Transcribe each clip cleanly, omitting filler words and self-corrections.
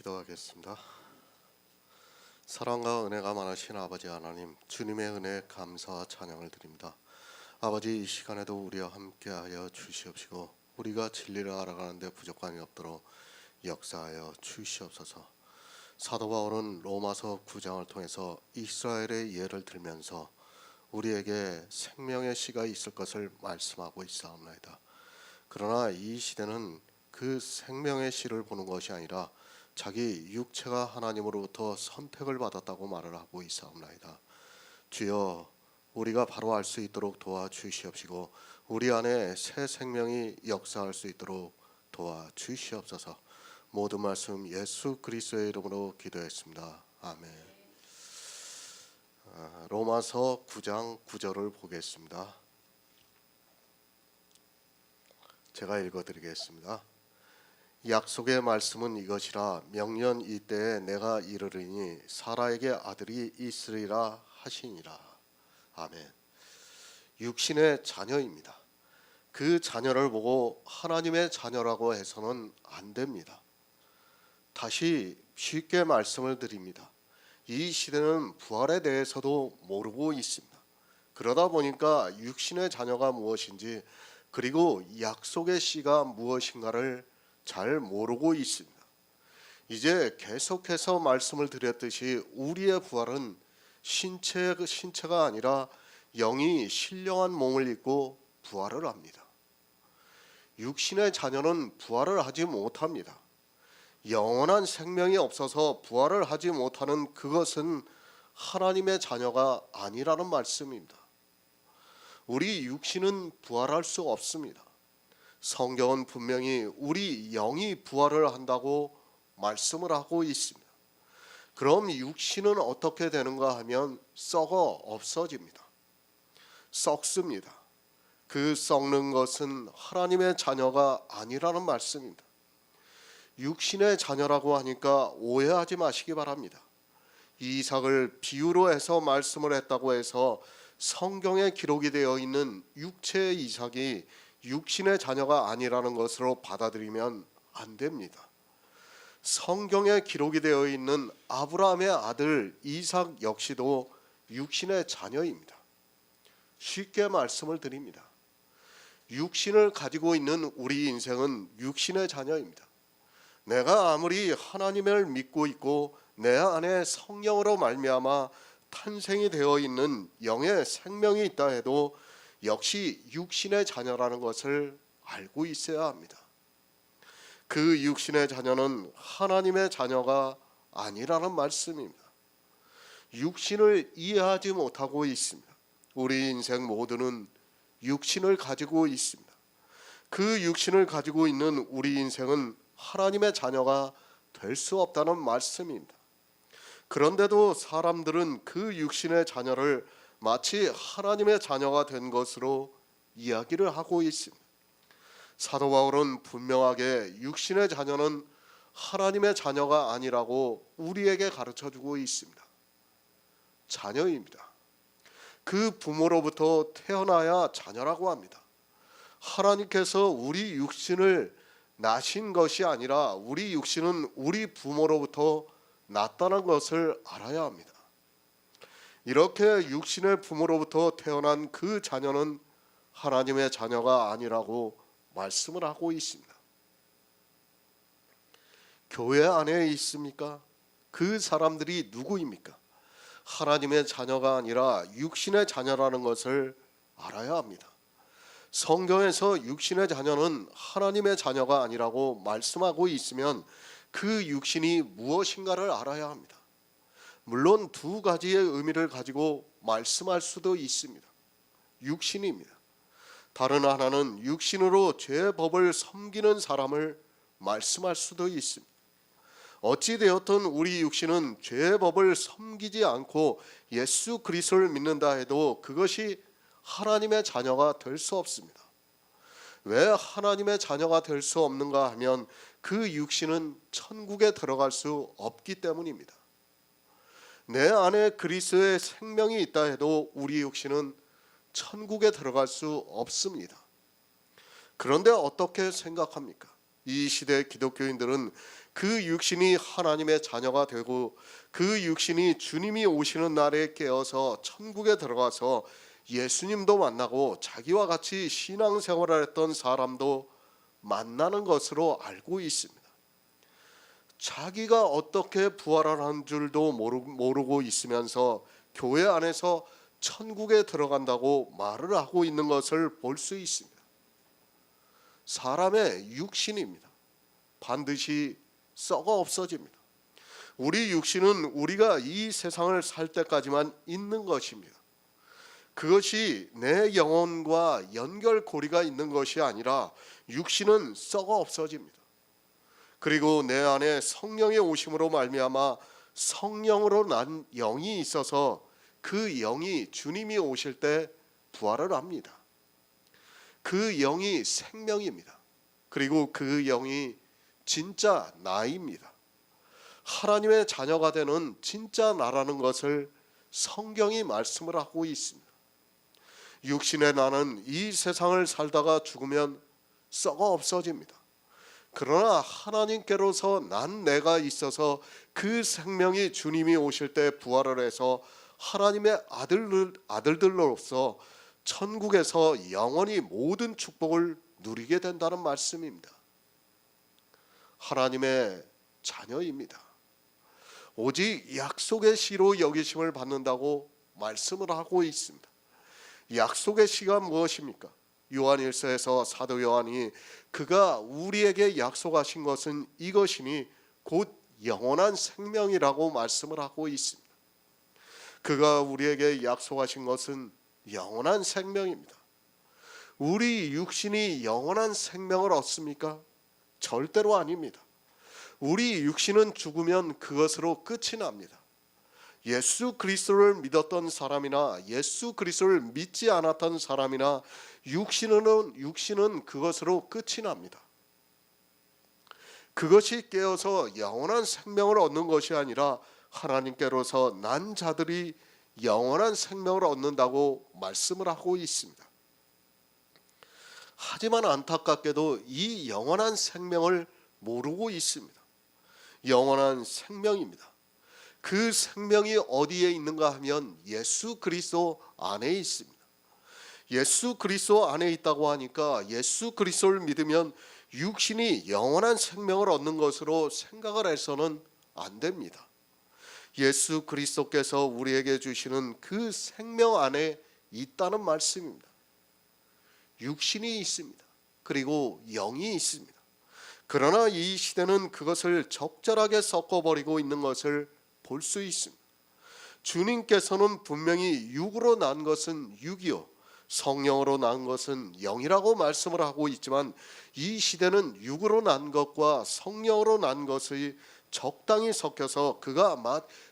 기도하겠습니다. 사랑과 은혜가 많으신 아버지 하나님, 주님의 은혜에 감사와 찬양을 드립니다. 아버지, 이 시간에도 우리와 함께하여 주시옵시고 우리가 진리를 알아가는데 부족함이 없도록 역사하여 주시옵소서. 사도 바울은 로마서 9장을 통해서 이스라엘의 예를 들면서 우리에게 생명의 씨가 있을 것을 말씀하고 있사옵나이다. 그러나 이 시대는 그 생명의 씨를 보는 것이 아니라 자기 육체가 하나님으로부터 선택을 받았다고 말을 하고 있사옵나이다. 주여, 우리가 바로 알 수 있도록 도와주시옵시고 우리 안에 새 생명이 역사할 수 있도록 도와주시옵소서. 모든 말씀 예수 그리스도의 이름으로 기도했습니다. 아멘. 로마서 9장 9절을 보겠습니다. 제가 읽어드리겠습니다. 약속의 말씀은 이것이라, 명년 이때에 내가 이르리니 사라에게 아들이 있으리라 하시니라. 아멘. 육신의 자녀입니다. 그 자녀를 보고 하나님의 자녀라고 해서는 안 됩니다. 다시 쉽게 말씀을 드립니다. 이 시대는 부활에 대해서도 모르고 있습니다. 그러다 보니까 육신의 자녀가 무엇인지, 그리고 약속의 씨가 무엇인가를 잘 모르고 있습니다. 이제 계속해서 말씀을 드렸듯이 우리의 부활은 신체가 아니라 영이 신령한 몸을 입고 부활을 합니다. 육신의 자녀는 부활을 하지 못합니다. 영원한 생명이 없어서 부활을 하지 못하는 그것은 하나님의 자녀가 아니라는 말씀입니다. 우리 육신은 부활할 수 없습니다. 성경은 분명히 우리 영이 부활을 한다고 말씀을 하고 있습니다. 그럼 육신은 어떻게 되는가 하면 썩어 없어집니다. 썩습니다. 그 썩는 것은 하나님의 자녀가 아니라는 말씀입니다. 육신의 자녀라고 하니까 오해하지 마시기 바랍니다. 이삭을 비유로 해서 말씀을 했다고 해서 성경에 기록이 되어 있는 육체의 이삭이 육신의 자녀가 아니라는 것으로 받아들이면 안 됩니다. 성경에 기록이 되어 있는 아브라함의 아들 이삭 역시도 육신의 자녀입니다. 쉽게 말씀을 드립니다. 육신을 가지고 있는 우리 인생은 육신의 자녀입니다. 내가 아무리 하나님을 믿고 있고 내 안에 성령으로 말미암아 탄생이 되어 있는 영의 생명이 있다 해도 역시 육신의 자녀라는 것을 알고 있어야 합니다. 그 육신의 자녀는 하나님의 자녀가 아니라는 말씀입니다. 육신을 이해하지 못하고 있습니다. 우리 인생 모두는 육신을 가지고 있습니다. 그 육신을 가지고 있는 우리 인생은 하나님의 자녀가 될 수 없다는 말씀입니다. 그런데도 사람들은 그 육신의 자녀를 마치 하나님의 자녀가 된 것으로 이야기를 하고 있습니다. 사도 바울은 분명하게 육신의 자녀는 하나님의 자녀가 아니라고 우리에게 가르쳐주고 있습니다. 자녀입니다. 그 부모로부터 태어나야 자녀라고 합니다. 하나님께서 우리 육신을 나신 것이 아니라 우리 육신은 우리 부모로부터 났다는 것을 알아야 합니다. 이렇게 육신의 부모로부터 태어난 그 자녀는 하나님의 자녀가 아니라고 말씀을 하고 있습니다. 교회 안에 있습니까? 그 사람들이 누구입니까? 하나님의 자녀가 아니라 육신의 자녀라는 것을 알아야 합니다. 성경에서 육신의 자녀는 하나님의 자녀가 아니라고 말씀하고 있으면 그 육신이 무엇인가를 알아야 합니다. 물론 두 가지의 의미를 가지고 말씀할 수도 있습니다. 육신입니다. 다른 하나는 육신으로 죄의 법을 섬기는 사람을 말씀할 수도 있습니다. 어찌 되었든 우리 육신은 죄의 법을 섬기지 않고 예수 그리스도를 믿는다 해도 그것이 하나님의 자녀가 될 수 없습니다. 왜 하나님의 자녀가 될 수 없는가 하면 그 육신은 천국에 들어갈 수 없기 때문입니다. 내 안에 그리스도의 생명이 있다 해도 우리 육신은 천국에 들어갈 수 없습니다. 그런데 어떻게 생각합니까? 이 시대 기독교인들은 그 육신이 하나님의 자녀가 되고 그 육신이 주님이 오시는 날에 깨어서 천국에 들어가서 예수님도 만나고 자기와 같이 신앙생활을 했던 사람도 만나는 것으로 알고 있습니다. 자기가 어떻게 부활을 한 줄도 모르고 있으면서 교회 안에서 천국에 들어간다고 말을 하고 있는 것을 볼 수 있습니다. 사람의 육신입니다. 반드시 썩어 없어집니다. 우리 육신은 우리가 이 세상을 살 때까지만 있는 것입니다. 그것이 내 영혼과 연결고리가 있는 것이 아니라 육신은 썩어 없어집니다. 그리고 내 안에 성령의 오심으로 말미암아 성령으로 난 영이 있어서 그 영이 주님이 오실 때 부활을 합니다. 그 영이 생명입니다. 그리고 그 영이 진짜 나입니다. 하나님의 자녀가 되는 진짜 나라는 것을 성경이 말씀을 하고 있습니다. 육신의 나는 이 세상을 살다가 죽으면 썩어 없어집니다. 그러나 하나님께로서 난 내가 있어서 그 생명이 주님이 오실 때 부활을 해서 하나님의 아들들로서 천국에서 영원히 모든 축복을 누리게 된다는 말씀입니다. 하나님의 자녀입니다. 오직 약속의 씨로 여기심을 받는다고 말씀을 하고 있습니다. 약속의 씨가 무엇입니까? 요한일서에서 사도 요한이 그가 우리에게 약속하신 것은 이것이니 곧 영원한 생명이라고 말씀을 하고 있습니다. 그가 우리에게 약속하신 것은 영원한 생명입니다. 우리 육신이 영원한 생명을 얻습니까? 절대로 아닙니다. 우리 육신은 죽으면 그것으로 끝이 납니다. 예수 그리스도를 믿었던 사람이나 예수 그리스도를 믿지 않았던 사람이나 육신은 그것으로 끝이 납니다. 그것이 깨어서 영원한 생명을 얻는 것이 아니라 하나님께로서 난 자들이 영원한 생명을 얻는다고 말씀을 하고 있습니다. 하지만 안타깝게도 이 영원한 생명을 모르고 있습니다. 영원한 생명입니다. 그 생명이 어디에 있는가 하면 예수 그리스도 안에 있습니다. 예수 그리스도 안에 있다고 하니까 예수 그리스도를 믿으면 육신이 영원한 생명을 얻는 것으로 생각을 해서는 안 됩니다. 예수 그리스도께서 우리에게 주시는 그 생명 안에 있다는 말씀입니다. 육신이 있습니다. 그리고 영이 있습니다. 그러나 이 시대는 그것을 적절하게 섞어버리고 있는 것을 볼 수 있습니다. 주님께서는 분명히 육으로 난 것은 육이요 성령으로 난 것은 영이라고 말씀을 하고 있지만 이 시대는 육으로 난 것과 성령으로 난 것이 적당히 섞여서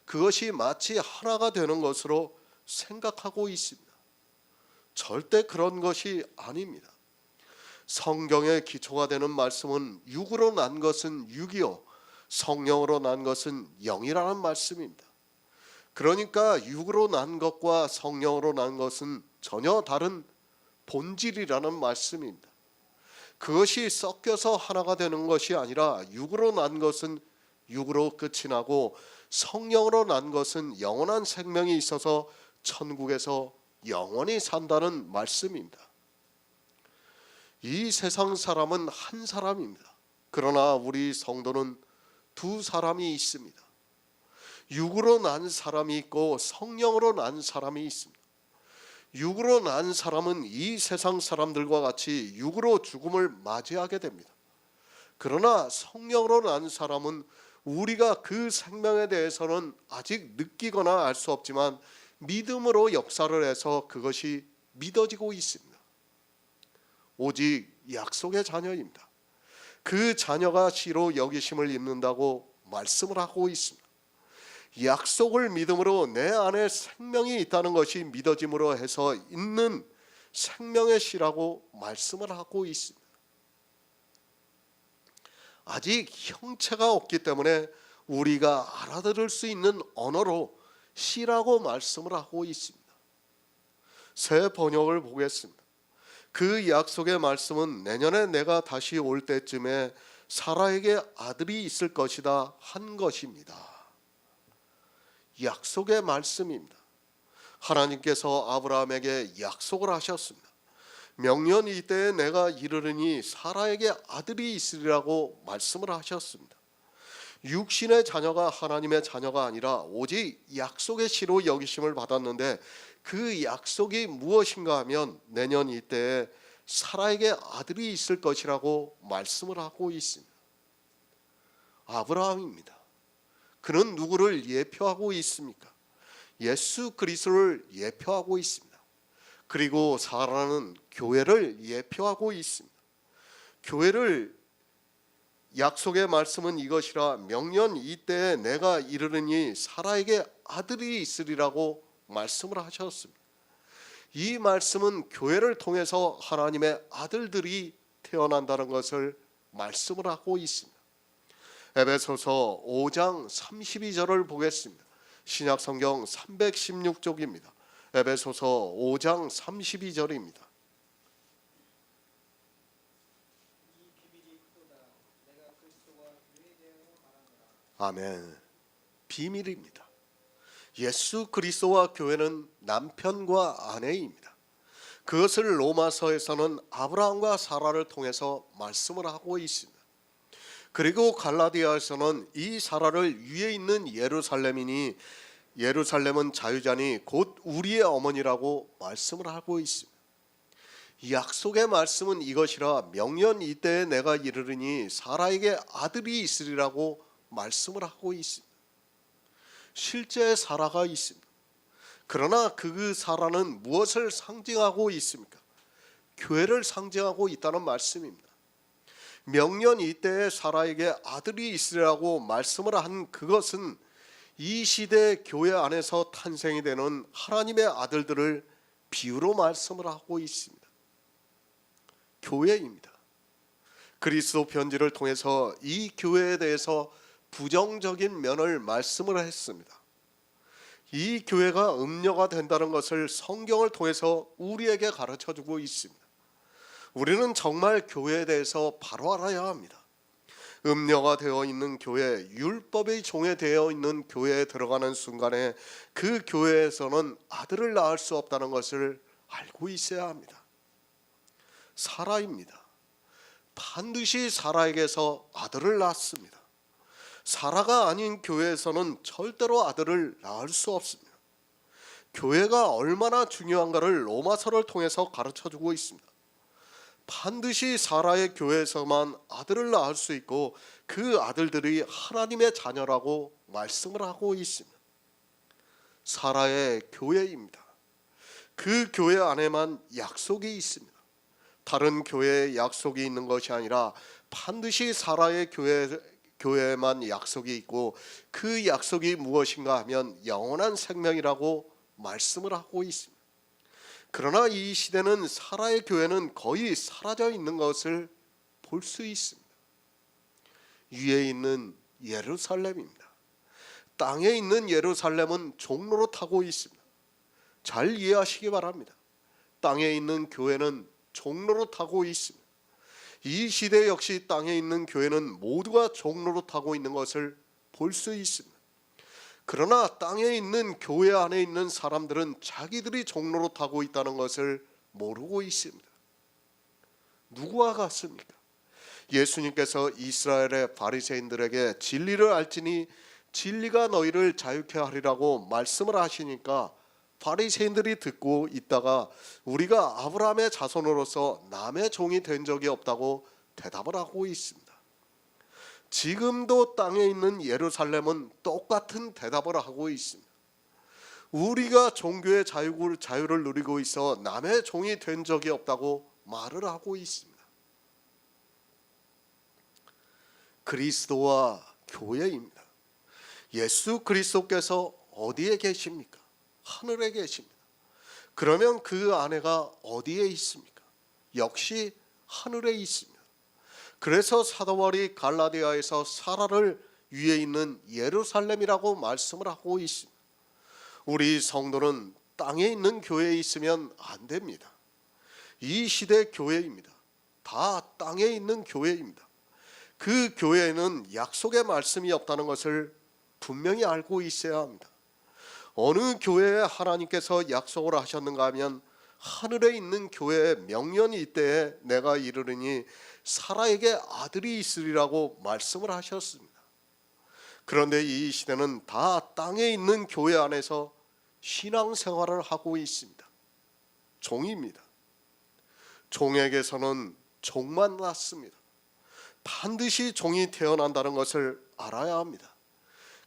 그것이 마치 하나가 되는 것으로 생각하고 있습니다. 절대 그런 것이 아닙니다. 성경의 기초가 되는 말씀은 육으로 난 것은 육이요 성령으로 난 것은 영이라는 말씀입니다. 그러니까 육으로 난 것과 성령으로 난 것은 전혀 다른 본질이라는 말씀입니다. 그것이 섞여서 하나가 되는 것이 아니라 육으로 난 것은 육으로 끝이 나고 성령으로 난 것은 영원한 생명이 있어서 천국에서 영원히 산다는 말씀입니다. 이 세상 사람은 한 사람입니다. 그러나 우리 성도는 두 사람이 있습니다. 육으로 난 사람이 있고 성령으로 난 사람이 있습니다. 육으로 난 사람은 이 세상 사람들과 같이 육으로 죽음을 맞이하게 됩니다. 그러나 성령으로 난 사람은 우리가 그 생명에 대해서는 아직 느끼거나 알 수 없지만 믿음으로 역사를 해서 그것이 믿어지고 있습니다. 오직 약속의 자녀입니다. 그 자녀가 씨로 여기심을 입는다고 말씀을 하고 있습니다. 약속을 믿음으로 내 안에 생명이 있다는 것이 믿어짐으로 해서 있는 생명의 씨라고 말씀을 하고 있습니다. 아직 형체가 없기 때문에 우리가 알아들을 수 있는 언어로 씨라고 말씀을 하고 있습니다. 새 번역을 보겠습니다. 그 약속의 말씀은 내년에 내가 다시 올 때쯤에 사라에게 아들이 있을 것이다 한 것입니다. 약속의 말씀입니다. 하나님께서 아브라함에게 약속을 하셨습니다. 명년 이때에 내가 이르르니 사라에게 아들이 있으리라고 말씀을 하셨습니다. 육신의 자녀가 하나님의 자녀가 아니라 오직 약속의 씨로 여기심을 받았는데 그 약속이 무엇인가 하면 내년 이때에 사라에게 아들이 있을 것이라고 말씀을 하고 있습니다. 아브라함입니다. 그는 누구를 예표하고 있습니까? 예수 그리스도를 예표하고 있습니다. 그리고 사라는 교회를 예표하고 있습니다. 교회를 약속의 말씀은 이것이라 명년 이때에 내가 이르르니 사라에게 아들이 있으리라고 말씀을 하셨습니다. 이 말씀은 교회를 통해서 하나님의 아들들이 태어난다는 것을 말씀을 하고 있습니다. 에베소서 5장 32절을 보겠습니다. 신약성경 316쪽입니다. 에베소서 5장 32절입니다. 아멘. 비밀입니다. 예수 그리스도와 교회는 남편과 아내입니다. 그것을 로마서에서는 아브라함과 사라를 통해서 말씀을 하고 있습니다. 그리고 갈라디아에서는 이 사라를 위에 있는 예루살렘이니 예루살렘은 자유자니 곧 우리의 어머니라고 말씀을 하고 있습니다. 약속의 말씀은 이것이라 명년 이때에 내가 이르르니 사라에게 아들이 있으리라고 말씀을 하고 있습니다. 실제 사라가 있습니다. 그러나 그 사라는 무엇을 상징하고 있습니까? 교회를 상징하고 있다는 말씀입니다. 명년 이때에 사라에게 아들이 있으리라고 말씀을 한 그것은 이 시대 교회 안에서 탄생이 되는 하나님의 아들들을 비유로 말씀을 하고 있습니다. 교회입니다. 그리스도 편지를 통해서 이 교회에 대해서 부정적인 면을 말씀을 했습니다. 이 교회가 음녀가 된다는 것을 성경을 통해서 우리에게 가르쳐주고 있습니다. 우리는 정말 교회에 대해서 바로 알아야 합니다. 음녀가 되어 있는 교회, 율법의 종에 되어 있는 교회에 들어가는 순간에 그 교회에서는 아들을 낳을 수 없다는 것을 알고 있어야 합니다. 사라입니다. 반드시 사라에게서 아들을 낳습니다. 사라가 아닌 교회에서는 절대로 아들을 낳을 수 없습니다. 교회가 얼마나 중요한가를 로마서를 통해서 가르쳐주고 있습니다. 반드시 사라의 교회에서만 아들을 낳을 수 있고 그 아들들이 하나님의 자녀라고 말씀을 하고 있습니다. 사라의 교회입니다. 그 교회 안에만 약속이 있습니다. 다른 교회에 약속이 있는 것이 아니라 반드시 사라의 교회에만 약속이 있고 그 약속이 무엇인가 하면 영원한 생명이라고 말씀을 하고 있습니다. 그러나 이 시대는 사라의 교회는 거의 사라져 있는 것을 볼 수 있습니다. 위에 있는 예루살렘입니다. 땅에 있는 예루살렘은 종로로 타고 있습니다. 잘 이해하시기 바랍니다. 땅에 있는 교회는 종로로 타고 있습니다. 이 시대 역시 땅에 있는 교회는 모두가 종로로 타고 있는 것을 볼 수 있습니다. 그러나 땅에 있는 교회 안에 있는 사람들은 자기들이 종로로 타고 있다는 것을 모르고 있습니다. 누구와 같습니까? 예수님께서 이스라엘의 바리새인들에게 진리를 알지니 진리가 너희를 자유케 하리라고 말씀을 하시니까 바리새인들이 듣고 있다가 우리가 아브라함의 자손으로서 남의 종이 된 적이 없다고 대답을 하고 있습니다. 지금도 땅에 있는 예루살렘은 똑같은 대답을 하고 있습니다. 우리가 종교의 자유를 누리고 있어 남의 종이 된 적이 없다고 말을 하고 있습니다. 그리스도와 교회입니다. 예수 그리스도께서 어디에 계십니까? 하늘에 계십니다. 그러면 그 아내가 어디에 있습니까? 역시 하늘에 있습니다. 그래서 사도 바울이 갈라디아에서 사라를 위에 있는 예루살렘이라고 말씀을 하고 있습니다. 우리 성도는 땅에 있는 교회에 있으면 안 됩니다. 이 시대 교회입니다. 다 땅에 있는 교회입니다. 그 교회에는 약속의 말씀이 없다는 것을 분명히 알고 있어야 합니다. 어느 교회에 하나님께서 약속을 하셨는가 하면 하늘에 있는 교회에 명년이 이때에 내가 이르르니 사라에게 아들이 있으리라고 말씀을 하셨습니다. 그런데 이 시대는 다 땅에 있는 교회 안에서 신앙생활을 하고 있습니다. 종입니다. 종에게서는 종만 낳습니다. 반드시 종이 태어난다는 것을 알아야 합니다.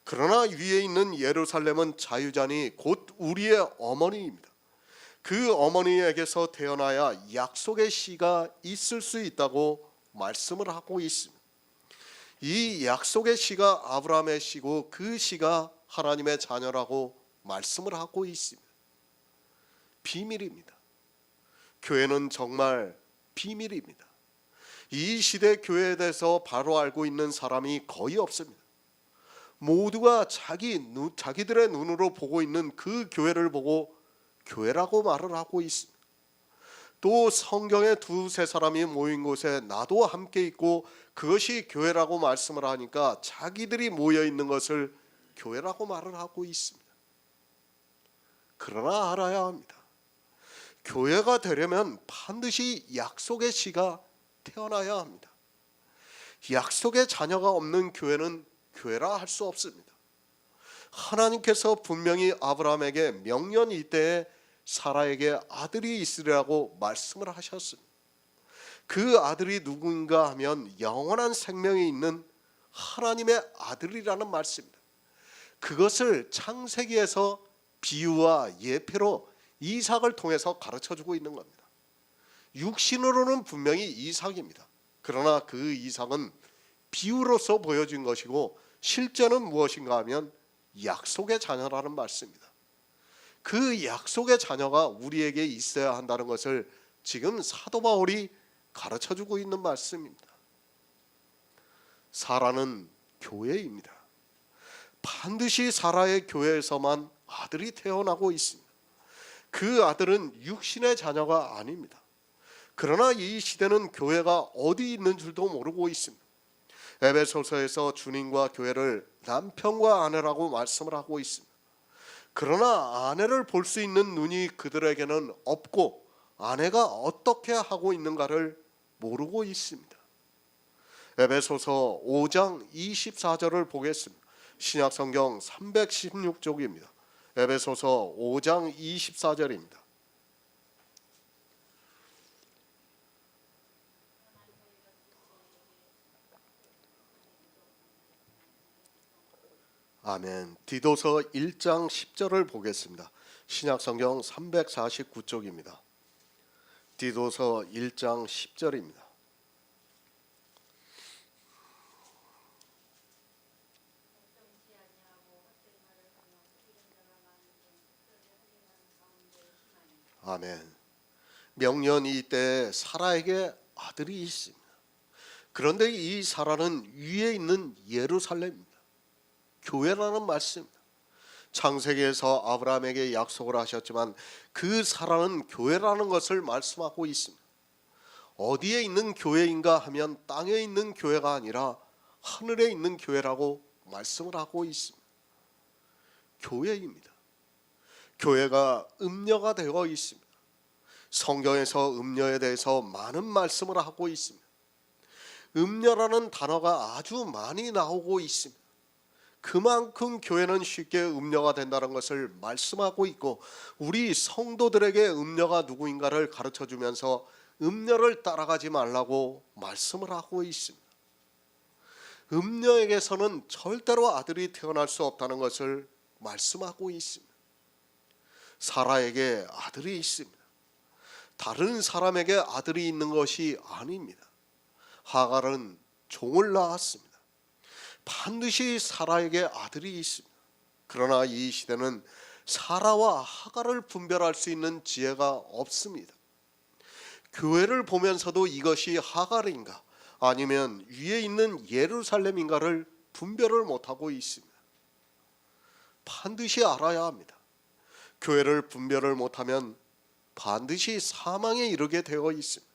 그러나 위에 있는 예루살렘은 자유자니 곧 우리의 어머니입니다. 그 어머니에게서 태어나야 약속의 씨가 있을 수 있다고 말씀을 하고 있습니다. 이 약속의 씨가 아브라함의 씨고 그 씨가 하나님의 자녀라고 말씀을 하고 있습니다. 비밀입니다. 교회는 정말 비밀입니다. 이 시대 교회에 대해서 바로 알고 있는 사람이 거의 없습니다. 모두가 자기들의 눈으로 보고 있는 그 교회를 보고 교회라고 말을 하고 있습니다. 또 성경에 두세 사람이 모인 곳에 나도 함께 있고 그것이 교회라고 말씀을 하니까 자기들이 모여 있는 것을 교회라고 말을 하고 있습니다. 그러나 알아야 합니다. 교회가 되려면 반드시 약속의 씨가 태어나야 합니다. 약속의 자녀가 없는 교회는 교회라 할 수 없습니다. 하나님께서 분명히 아브라함에게 명년 이때에 사라에게 아들이 있으리라고 말씀을 하셨습니다. 그 아들이 누군가 하면 영원한 생명이 있는 하나님의 아들이라는 말씀입니다. 그것을 창세기에서 비유와 예표로 이삭을 통해서 가르쳐주고 있는 겁니다. 육신으로는 분명히 이삭입니다. 그러나 그 이삭은 비유로서 보여진 것이고 실제는 무엇인가 하면 약속의 자녀라는 말씀입니다. 그 약속의 자녀가 우리에게 있어야 한다는 것을 지금 사도 바울이 가르쳐주고 있는 말씀입니다. 사라는 교회입니다. 반드시 사라의 교회에서만 아들이 태어나고 있습니다. 그 아들은 육신의 자녀가 아닙니다. 그러나 이 시대는 교회가 어디 있는 줄도 모르고 있습니다. 에베소서에서 주님과 교회를 남편과 아내라고 말씀을 하고 있습니다. 그러나 아내를 볼 수 있는 눈이 그들에게는 없고 아내가 어떻게 하고 있는가를 모르고 있습니다. 에베소서 5장 24절을 보겠습니다. 신약성경 316쪽입니다. 에베소서 5장 24절입니다. 아멘. 디도서 1장 10절을 보겠습니다. 신약성경 349쪽입니다. 디도서 1장 10절입니다. 아멘. 명년 이때 사라에게 아들이 있습니다. 그런데 이 사라는 위에 있는 예루살렘입니다. 교회라는 말씀입니다. 창세기에서 아브라함에게 약속을 하셨지만 그 사라는 교회라는 것을 말씀하고 있습니다. 어디에 있는 교회인가 하면 땅에 있는 교회가 아니라 하늘에 있는 교회라고 말씀을 하고 있습니다. 교회입니다. 교회가 음녀가 되어 있습니다. 성경에서 음녀에 대해서 많은 말씀을 하고 있습니다. 음녀라는 단어가 아주 많이 나오고 있습니다. 그만큼 교회는 쉽게 음녀가 된다는 것을 말씀하고 있고 우리 성도들에게 음녀가 누구인가를 가르쳐주면서 음녀를 따라가지 말라고 말씀을 하고 있습니다. 음녀에게서는 절대로 아들이 태어날 수 없다는 것을 말씀하고 있습니다. 사라에게 아들이 있습니다. 다른 사람에게 아들이 있는 것이 아닙니다. 하갈은 종을 낳았습니다. 반드시 사라에게 아들이 있습니다. 그러나 이 시대는 사라와 하갈을 분별할 수 있는 지혜가 없습니다. 교회를 보면서도 이것이 하갈인가 아니면 위에 있는 예루살렘인가를 분별을 못하고 있습니다. 반드시 알아야 합니다. 교회를 분별을 못하면 반드시 사망에 이르게 되어 있습니다.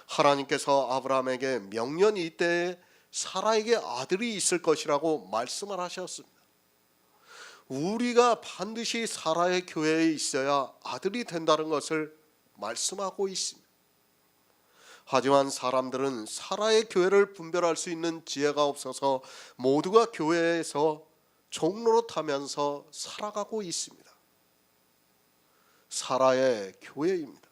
하나님께서 아브라함에게 명년 이때에 사라에게 아들이 있을 것이라고 말씀을 하셨습니다. 우리가 반드시 사라의 교회에 있어야 아들이 된다는 것을 말씀하고 있습니다. 하지만 사람들은 사라의 교회를 분별할 수 있는 지혜가 없어서 모두가 교회에서 종로로 타면서 살아가고 있습니다. 사라의 교회입니다.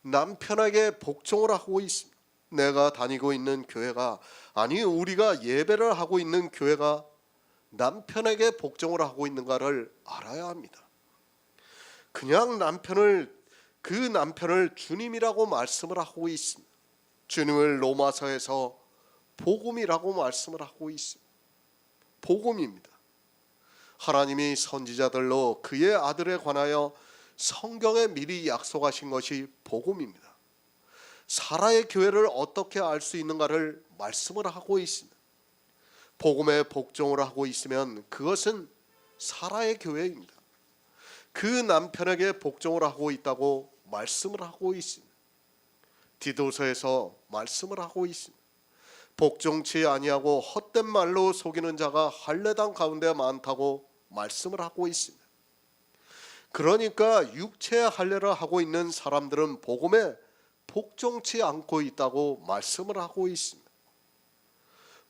남편에게 복종을 하고 있습니다. 내가 다니고 있는 교회가, 아니 우리가 예배를 하고 있는 교회가 남편에게 복종을 하고 있는가를 알아야 합니다. 그냥 그 남편을 주님이라고 말씀을 하고 있습니다. 주님을 로마서에서 복음이라고 말씀을 하고 있습니다. 복음입니다. 하나님이 선지자들로 그의 아들에 관하여 성경에 미리 약속하신 것이 복음입니다. 사라의 교회를 어떻게 알 수 있는가를 말씀을 하고 있습니다. 복음에 복종을 하고 있으면 그것은 사라의 교회입니다. 그 남편에게 복종을 하고 있다고 말씀을 하고 있습니다. 디도서에서 말씀을 하고 있습니다. 복종치 아니하고 헛된 말로 속이는 자가 할례당 가운데 많다고 말씀을 하고 있습니다. 그러니까 육체의 할례를 하고 있는 사람들은 복음에 복종치 않고 있다고 말씀을 하고 있습니다.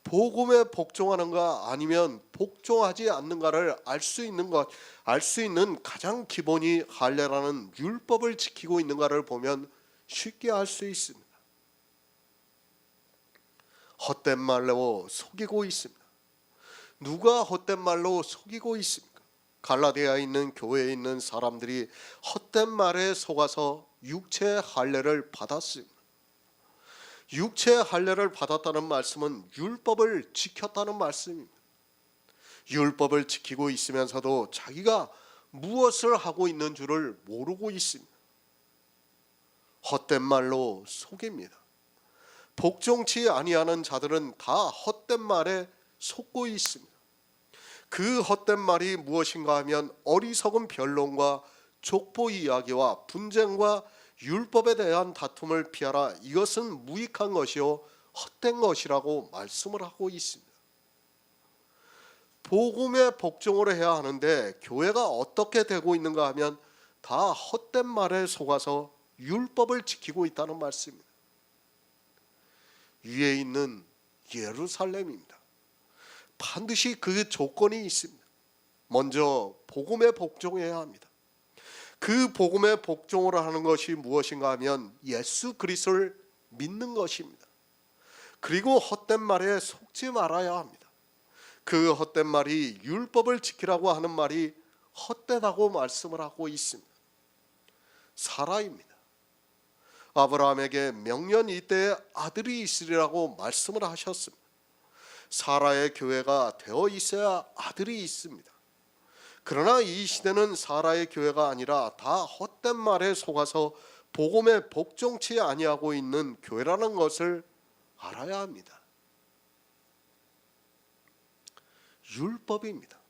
복음에 복종하는가 아니면 복종하지 않는가를 알 수 있는 가장 기본이 할례라는 율법을 지키고 있는가를 보면 쉽게 알 수 있습니다. 헛된 말로 속이고 있습니다. 누가 헛된 말로 속이고 있습니까? 갈라디아에 있는 교회에 있는 사람들이 헛된 말에 속아서 육체의 할례를 받았습니다. 육체의 할례를 받았다는 말씀은 율법을 지켰다는 말씀입니다. 율법을 지키고 있으면서도 자기가 무엇을 하고 있는 줄을 모르고 있습니다. 헛된 말로 속입니다. 복종치 아니하는 자들은 다 헛된 말에 속고 있습니다. 그 헛된 말이 무엇인가 하면 어리석은 변론과 족보 이야기와 분쟁과 율법에 대한 다툼을 피하라. 이것은 무익한 것이요 헛된 것이라고 말씀을 하고 있습니다. 복음에 복종을 해야 하는데 교회가 어떻게 되고 있는가 하면 다 헛된 말에 속아서 율법을 지키고 있다는 말씀입니다. 위에 있는 예루살렘입니다. 반드시 그 조건이 있습니다. 먼저 복음에 복종해야 합니다. 그 복음에 복종을 하는 것이 무엇인가 하면 예수 그리스도를 믿는 것입니다. 그리고 헛된 말에 속지 말아야 합니다. 그 헛된 말이 율법을 지키라고 하는 말이 헛되다고 말씀을 하고 있습니다. 사라입니다. 아브라함에게 명년 이때에 아들이 있으리라고 말씀을 하셨습니다. 사라의 교회가 되어 있어야 아들이 있습니다. 그러나 이 시대는 사라의 교회가 아니라 다 헛된 말에 속아서 복음에 복종치 아니하고 있는 교회라는 것을 알아야 합니다. 율법입니다.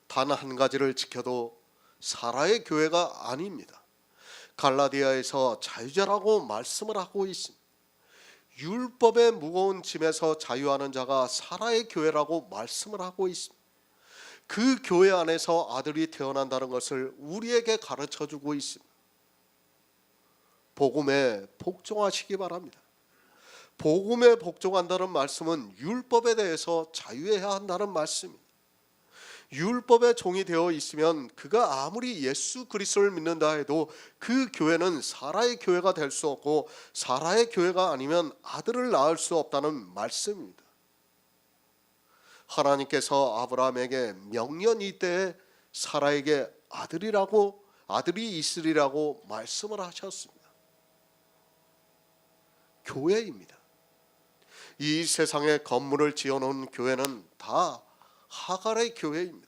단 한 가지를 지켜도 사라의 교회가 아닙니다. 갈라디아에서 자유자라고 말씀을 하고 있습니다. 율법의 무거운 짐에서 자유하는 자가 사라의 교회라고 말씀을 하고 있습니다. 그 교회 안에서 아들이 태어난다는 것을 우리에게 가르쳐주고 있습니다. 복음에 복종하시기 바랍니다. 복음에 복종한다는 말씀은 율법에 대해서 자유해야 한다는 말씀입니다. 율법의 종이 되어 있으면 그가 아무리 예수 그리스도를 믿는다 해도 그 교회는 사라의 교회가 될 수 없고 사라의 교회가 아니면 아들을 낳을 수 없다는 말씀입니다. 하나님께서 아브라함에게 명년 이때에 사라에게 아들이 있으리라고 말씀을 하셨습니다. 교회입니다. 이 세상에 건물을 지어놓은 교회는 다 하갈의 교회입니다.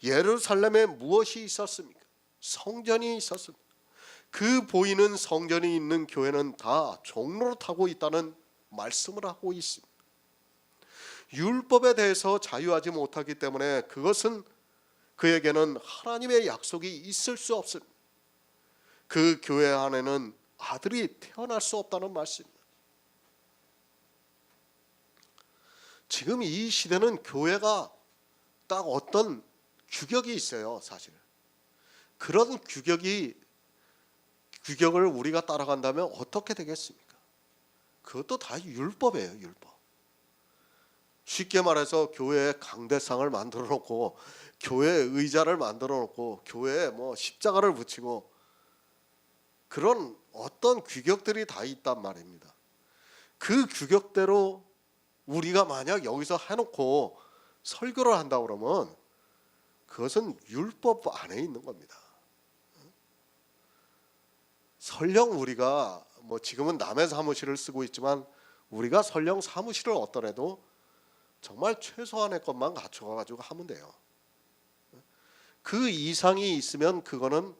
예루살렘에 무엇이 있었습니까? 성전이 있었습니다. 그 보이는 성전이 있는 교회는 다 종로를 타고 있다는 말씀을 하고 있습니다. 율법에 대해서 자유하지 못하기 때문에 그것은 그에게는 하나님의 약속이 있을 수 없습니다. 그 교회 안에는 아들이 태어날 수 없다는 말씀입니다. 지금 이 시대는 교회가 딱 어떤 규격이 있어요, 사실. 그런 규격을 우리가 따라간다면 어떻게 되겠습니까? 그것도 다 율법이에요, 율법. 쉽게 말해서 교회에 강대상을 만들어 놓고 교회 의자를 만들어 놓고 교회에 뭐 십자가를 붙이고 그런 어떤 규격들이 다 있단 말입니다. 그 규격대로 우리가 만약 여기서 해놓고 설교를 한다 그러면 그것은 율법 안에 있는 겁니다. 설령 우리가 뭐 지금은 남의 사무실을 쓰고 있지만 우리가 설령 사무실을 얻더라도 정말 최소한의 것만 갖춰가지고 하면 돼요. 그 이상이 있으면 그거는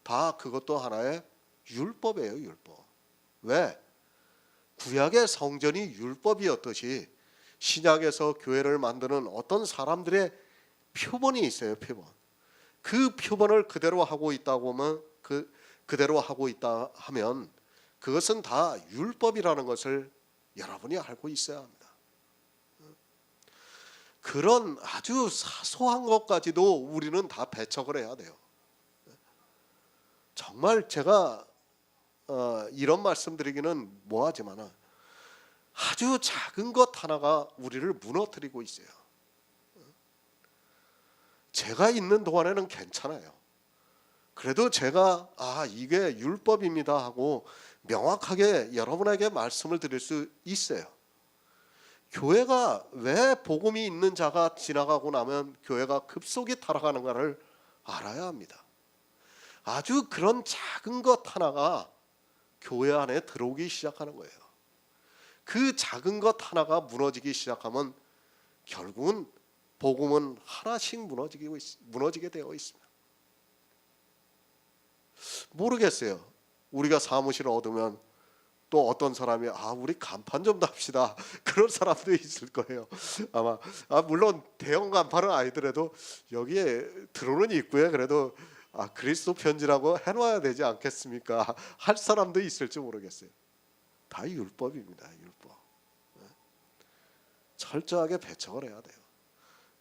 다 그것도 하나의 율법이에요, 율법. 왜? 구약의 성전이 율법이었듯이 신약에서 교회를 만드는 어떤 사람들의 표본이 있어요, 표본. 그 표본을 그대로 하고 있다고 하면 그대로 하고 있다 하면 그것은 다 율법이라는 것을 여러분이 알고 있어야 합니다. 그런 아주 사소한 것까지도 우리는 다 배척을 해야 돼요. 정말 제가 이런 말씀드리기는 뭐하지만 아주 작은 것 하나가 우리를 무너뜨리고 있어요. 제가 있는 동안에는 괜찮아요. 그래도 제가 이게 율법입니다 하고 명확하게 여러분에게 말씀을 드릴 수 있어요. 교회가 왜 복음이 있는 자가 지나가고 나면 교회가 급속히 타락하는가를 알아야 합니다. 아주 그런 작은 것 하나가 교회 안에 들어오기 시작하는 거예요. 그 작은 것 하나가 무너지기 시작하면 결국은 복음은 하나씩 무너지게 되어 있습니다. 모르겠어요. 우리가 사무실을 얻으면 또 어떤 사람이 우리 간판 좀 답시다 그런 사람도 있을 거예요. 아마 물론 대형 간판은 아니더라도 여기에 들어오는 입구에 그래도 그리스도 편지라고 해놔야 되지 않겠습니까? 할 사람도 있을지 모르겠어요. 다 율법입니다. 율법. 철저하게 배척을 해야 돼요.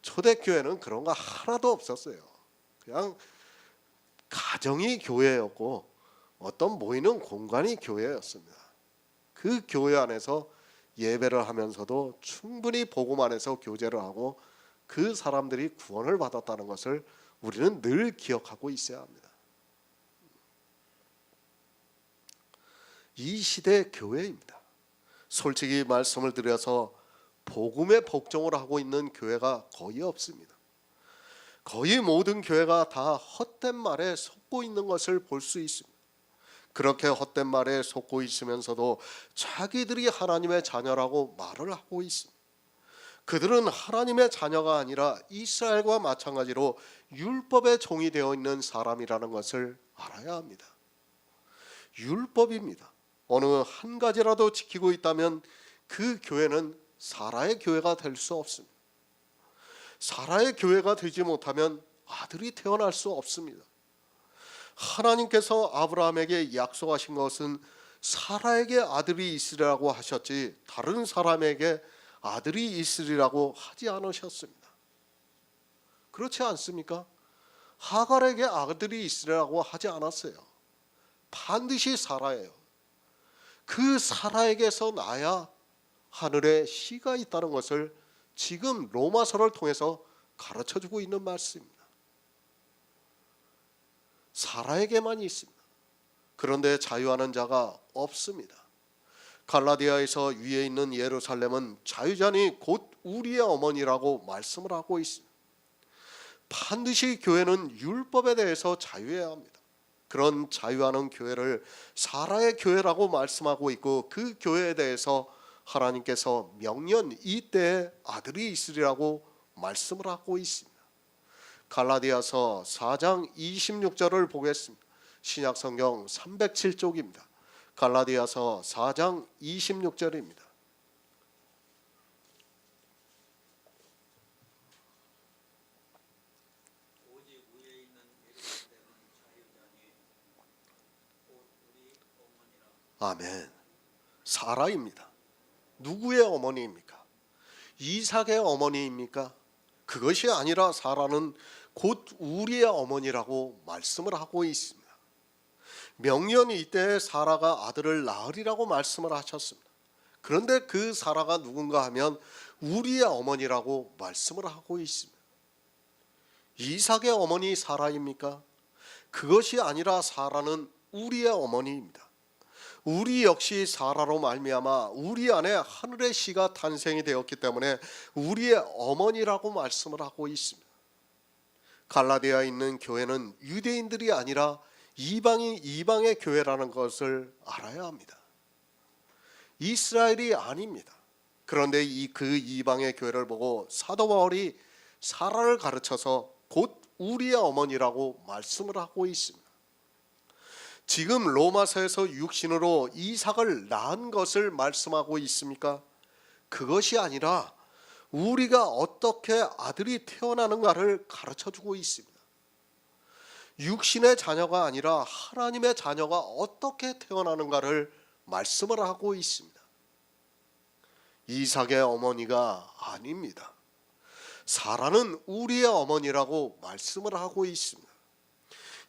초대교회는 그런 거 하나도 없었어요. 그냥 가정이 교회였고 어떤 모이는 공간이 교회였습니다. 그 교회 안에서 예배를 하면서도 충분히 복음 안에서 교제를 하고 그 사람들이 구원을 받았다는 것을 우리는 늘 기억하고 있어야 합니다. 이 시대의 교회입니다. 솔직히 말씀을 드려서 복음의 복종을 하고 있는 교회가 거의 없습니다. 거의 모든 교회가 다 헛된 말에 속고 있는 것을 볼 수 있습니다. 그렇게 헛된 말에 속고 있으면서도 자기들이 하나님의 자녀라고 말을 하고 있습니다. 그들은 하나님의 자녀가 아니라 이스라엘과 마찬가지로 율법의 종이 되어 있는 사람이라는 것을 알아야 합니다. 율법입니다. 어느 한 가지라도 지키고 있다면 그 교회는 사라의 교회가 될 수 없습니다. 사라의 교회가 되지 못하면 아들이 태어날 수 없습니다. 하나님께서 아브라함에게 약속하신 것은 사라에게 아들이 있으리라고 하셨지 다른 사람에게 아들이 있으리라고 하지 않으셨습니다. 그렇지 않습니까? 하갈에게 아들이 있으리라고 하지 않았어요. 반드시 사라예요. 그 사라에게서 나야 하늘에 씨가 있다는 것을 지금 로마서를 통해서 가르쳐주고 있는 말씀입니다. 사라에게만 있습니다. 그런데 자유하는 자가 없습니다. 갈라디아에서 위에 있는 예루살렘은 자유자니 곧 우리의 어머니라고 말씀을 하고 있습니다. 반드시 교회는 율법에 대해서 자유해야 합니다. 그런 자유하는 교회를 사라의 교회라고 말씀하고 있고 그 교회에 대해서 하나님께서 명년 이때에 아들이 있으리라고 말씀을 하고 있습니다. 갈라디아서 4장 26절을 보겠습니다. 신약성경 307쪽입니다. 갈라디아서 4장 26절입니다. 아멘. 사라입니다. 누구의 어머니입니까? 이삭의 어머니입니까? 그것이 아니라 사라는 곧 우리의 어머니라고 말씀을 하고 있습니다. 명년이 이때 사라가 아들을 낳으리라고 말씀을 하셨습니다. 그런데 그 사라가 누군가 하면 우리의 어머니라고 말씀을 하고 있습니다. 이삭의 어머니 사라입니까? 그것이 아니라 사라는 우리의 어머니입니다. 우리 역시 사라로 말미암아 우리 안에 하늘의 씨가 탄생이 되었기 때문에 우리의 어머니라고 말씀을 하고 있습니다. 갈라디아에 있는 교회는 유대인들이 아니라 이방의 교회라는 것을 알아야 합니다. 이스라엘이 아닙니다. 그런데 그 이방의 교회를 보고 사도 바울이 사라를 가르쳐서 곧 우리의 어머니라고 말씀을 하고 있습니다. 지금 로마서에서 육신으로 이삭을 낳은 것을 말씀하고 있습니까? 그것이 아니라 우리가 어떻게 아들이 태어나는가를 가르쳐주고 있습니다. 육신의 자녀가 아니라 하나님의 자녀가 어떻게 태어나는가를 말씀을 하고 있습니다. 이삭의 어머니가 아닙니다. 사라는 우리의 어머니라고 말씀을 하고 있습니다.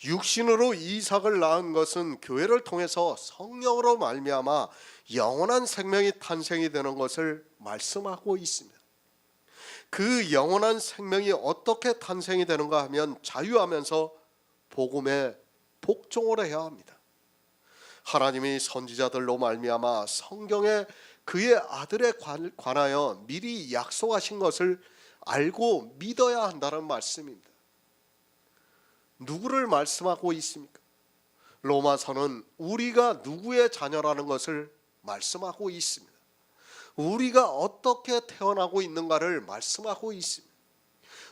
육신으로 이삭을 낳은 것은 교회를 통해서 성령으로 말미암아 영원한 생명이 탄생이 되는 것을 말씀하고 있습니다. 그 영원한 생명이 어떻게 탄생이 되는가 하면 자유하면서 복음에 복종을 해야 합니다. 하나님이 선지자들로 말미암아 성경에 그의 아들에 관하여 미리 약속하신 것을 알고 믿어야 한다는 말씀입니다. 누구를 말씀하고 있습니까? 로마서는 우리가 누구의 자녀라는 것을 말씀하고 있습니다. 우리가 어떻게 태어나고 있는가를 말씀하고 있습니다.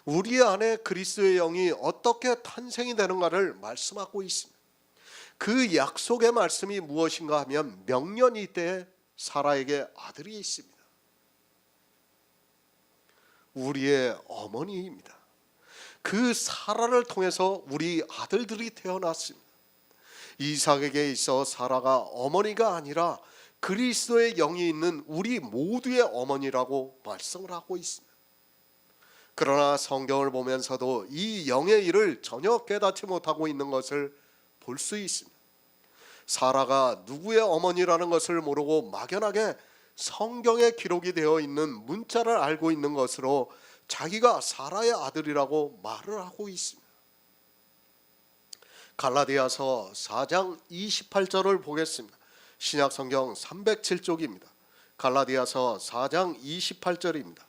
우리 안에 그리스도의 영이 어떻게 탄생이 되는가를 말씀하고 있습니다. 그 약속의 말씀이 무엇인가 하면 명년이 때에 사라에게 아들이 있습니다. 우리의 어머니입니다. 그 사라를 통해서 우리 아들들이 태어났습니다. 이삭에게 있어 사라가 어머니가 아니라 그리스도의 영이 있는 우리 모두의 어머니라고 말씀을 하고 있습니다. 그러나 성경을 보면서도 이 영의 일을 전혀 깨닫지 못하고 있는 것을 볼 수 있습니다. 사라가 누구의 어머니라는 것을 모르고 막연하게 성경에 기록이 되어 있는 문자를 알고 있는 것으로 자기가 사라의 아들이라고 말을 하고 있습니다. 갈라디아서 4장 28절을 보겠습니다. 신약성경 307쪽입니다. 갈라디아서 4장 28절입니다.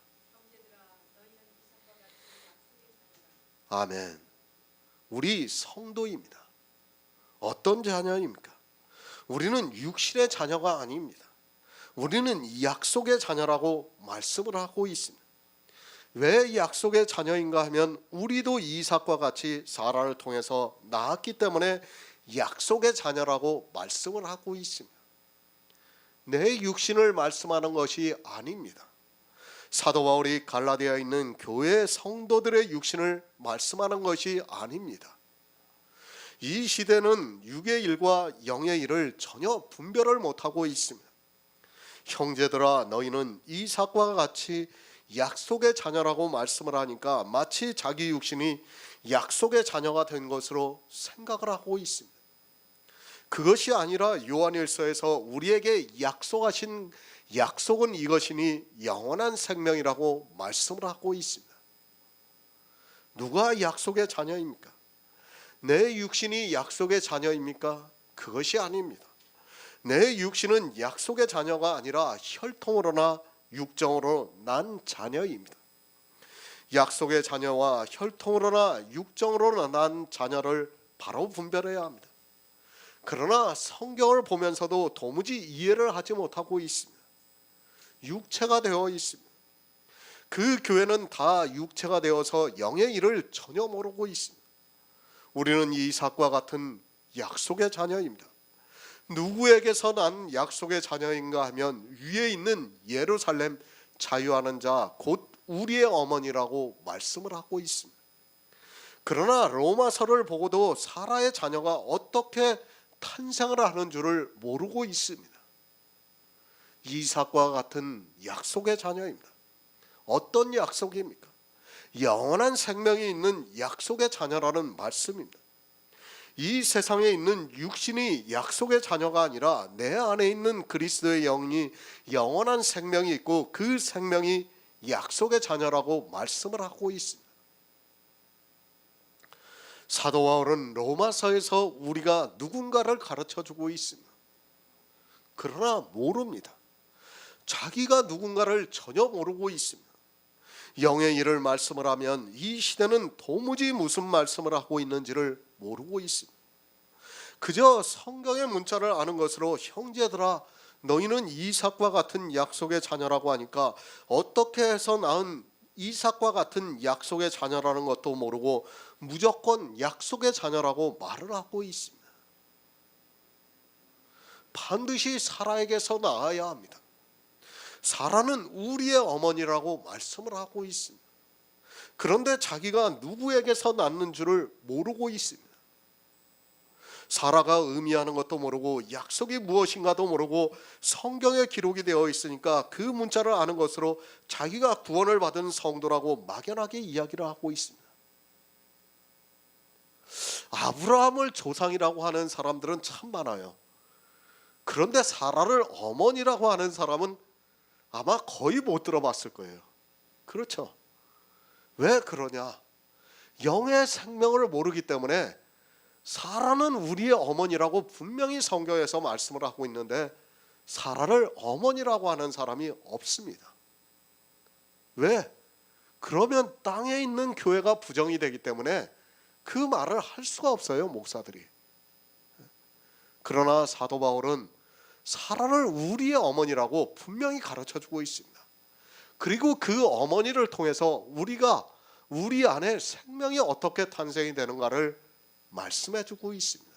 아멘. 우리 성도입니다. 어떤 자녀입니까? 우리는 육신의 자녀가 아닙니다. 우리는 약속의 자녀라고 말씀을 하고 있습니다. 왜 약속의 자녀인가 하면 우리도 이삭과 같이 사라를 통해서 낳았기 때문에 약속의 자녀라고 말씀을 하고 있습니다. 내 육신을 말씀하는 것이 아닙니다. 사도 바울이 갈라디아에 있는 교회 성도들의 육신을 말씀하는 것이 아닙니다. 이 시대는 육의 일과 영의 일을 전혀 분별을 못하고 있습니다. 형제들아 너희는 이삭과 같이 약속의 자녀라고 말씀을 하니까 마치 자기 육신이 약속의 자녀가 된 것으로 생각을 하고 있습니다. 그것이 아니라 요한일서에서 우리에게 약속하신 약속은 이것이니 영원한 생명이라고 말씀을 하고 있습니다. 누가 약속의 자녀입니까? 내 육신이 약속의 자녀입니까? 그것이 아닙니다. 내 육신은 약속의 자녀가 아니라 혈통으로나 육정으로 난 자녀입니다. 약속의 자녀와 혈통으로나 육정으로 난 자녀를 바로 분별해야 합니다. 그러나 성경을 보면서도 도무지 이해를 하지 못하고 있습니다. 육체가 되어 있습니다. 그 교회는 다 육체가 되어서 영의 일을 전혀 모르고 있습니다. 우리는 이삭과 같은 약속의 자녀입니다. 누구에게서 난 약속의 자녀인가 하면 위에 있는 예루살렘 자유하는 자 곧 우리의 어머니라고 말씀을 하고 있습니다. 그러나 로마서를 보고도 사라의 자녀가 어떻게 탄생을 하는 줄을 모르고 있습니다. 이삭과 같은 약속의 자녀입니다. 어떤 약속입니까? 영원한 생명이 있는 약속의 자녀라는 말씀입니다. 이 세상에 있는 육신이 약속의 자녀가 아니라 내 안에 있는 그리스도의 영이 영원한 생명이 있고 그 생명이 약속의 자녀라고 말씀을 하고 있습니다. 사도 바울은 로마서에서 우리가 누군가를 가르쳐주고 있습니다. 그러나 모릅니다. 자기가 누군가를 전혀 모르고 있습니다. 영의 일을 말씀을 하면 이 시대는 도무지 무슨 말씀을 하고 있는지를 모르고 있습니다. 그저 성경의 문자를 아는 것으로 형제들아 너희는 이삭과 같은 약속의 자녀라고 하니까 어떻게 해서 낳은 이삭과 같은 약속의 자녀라는 것도 모르고 무조건 약속의 자녀라고 말을 하고 있습니다. 반드시 사라에게서 낳아야 합니다. 사라는 우리의 어머니라고 말씀을 하고 있습니다. 그런데 자기가 누구에게서 낳는 줄을 모르고 있습니다. 사라가 의미하는 것도 모르고 약속이 무엇인가도 모르고 성경에 기록이 되어 있으니까 그 문자를 아는 것으로 자기가 구원을 받은 성도라고 막연하게 이야기를 하고 있습니다. 아브라함을 조상이라고 하는 사람들은 참 많아요. 그런데 사라를 어머니라고 하는 사람은 아마 거의 못 들어봤을 거예요. 그렇죠? 왜 그러냐? 영의 생명을 모르기 때문에 사라는 우리의 어머니라고 분명히 성경에서 말씀을 하고 있는데 사라를 어머니라고 하는 사람이 없습니다. 왜? 그러면 땅에 있는 교회가 부정이 되기 때문에 그 말을 할 수가 없어요, 목사들이. 그러나 사도 바울은 사라를 우리의 어머니라고 분명히 가르쳐주고 있습니다. 그리고 그 어머니를 통해서 우리가 우리 안에 생명이 어떻게 탄생이 되는가를 말씀해주고 있습니다.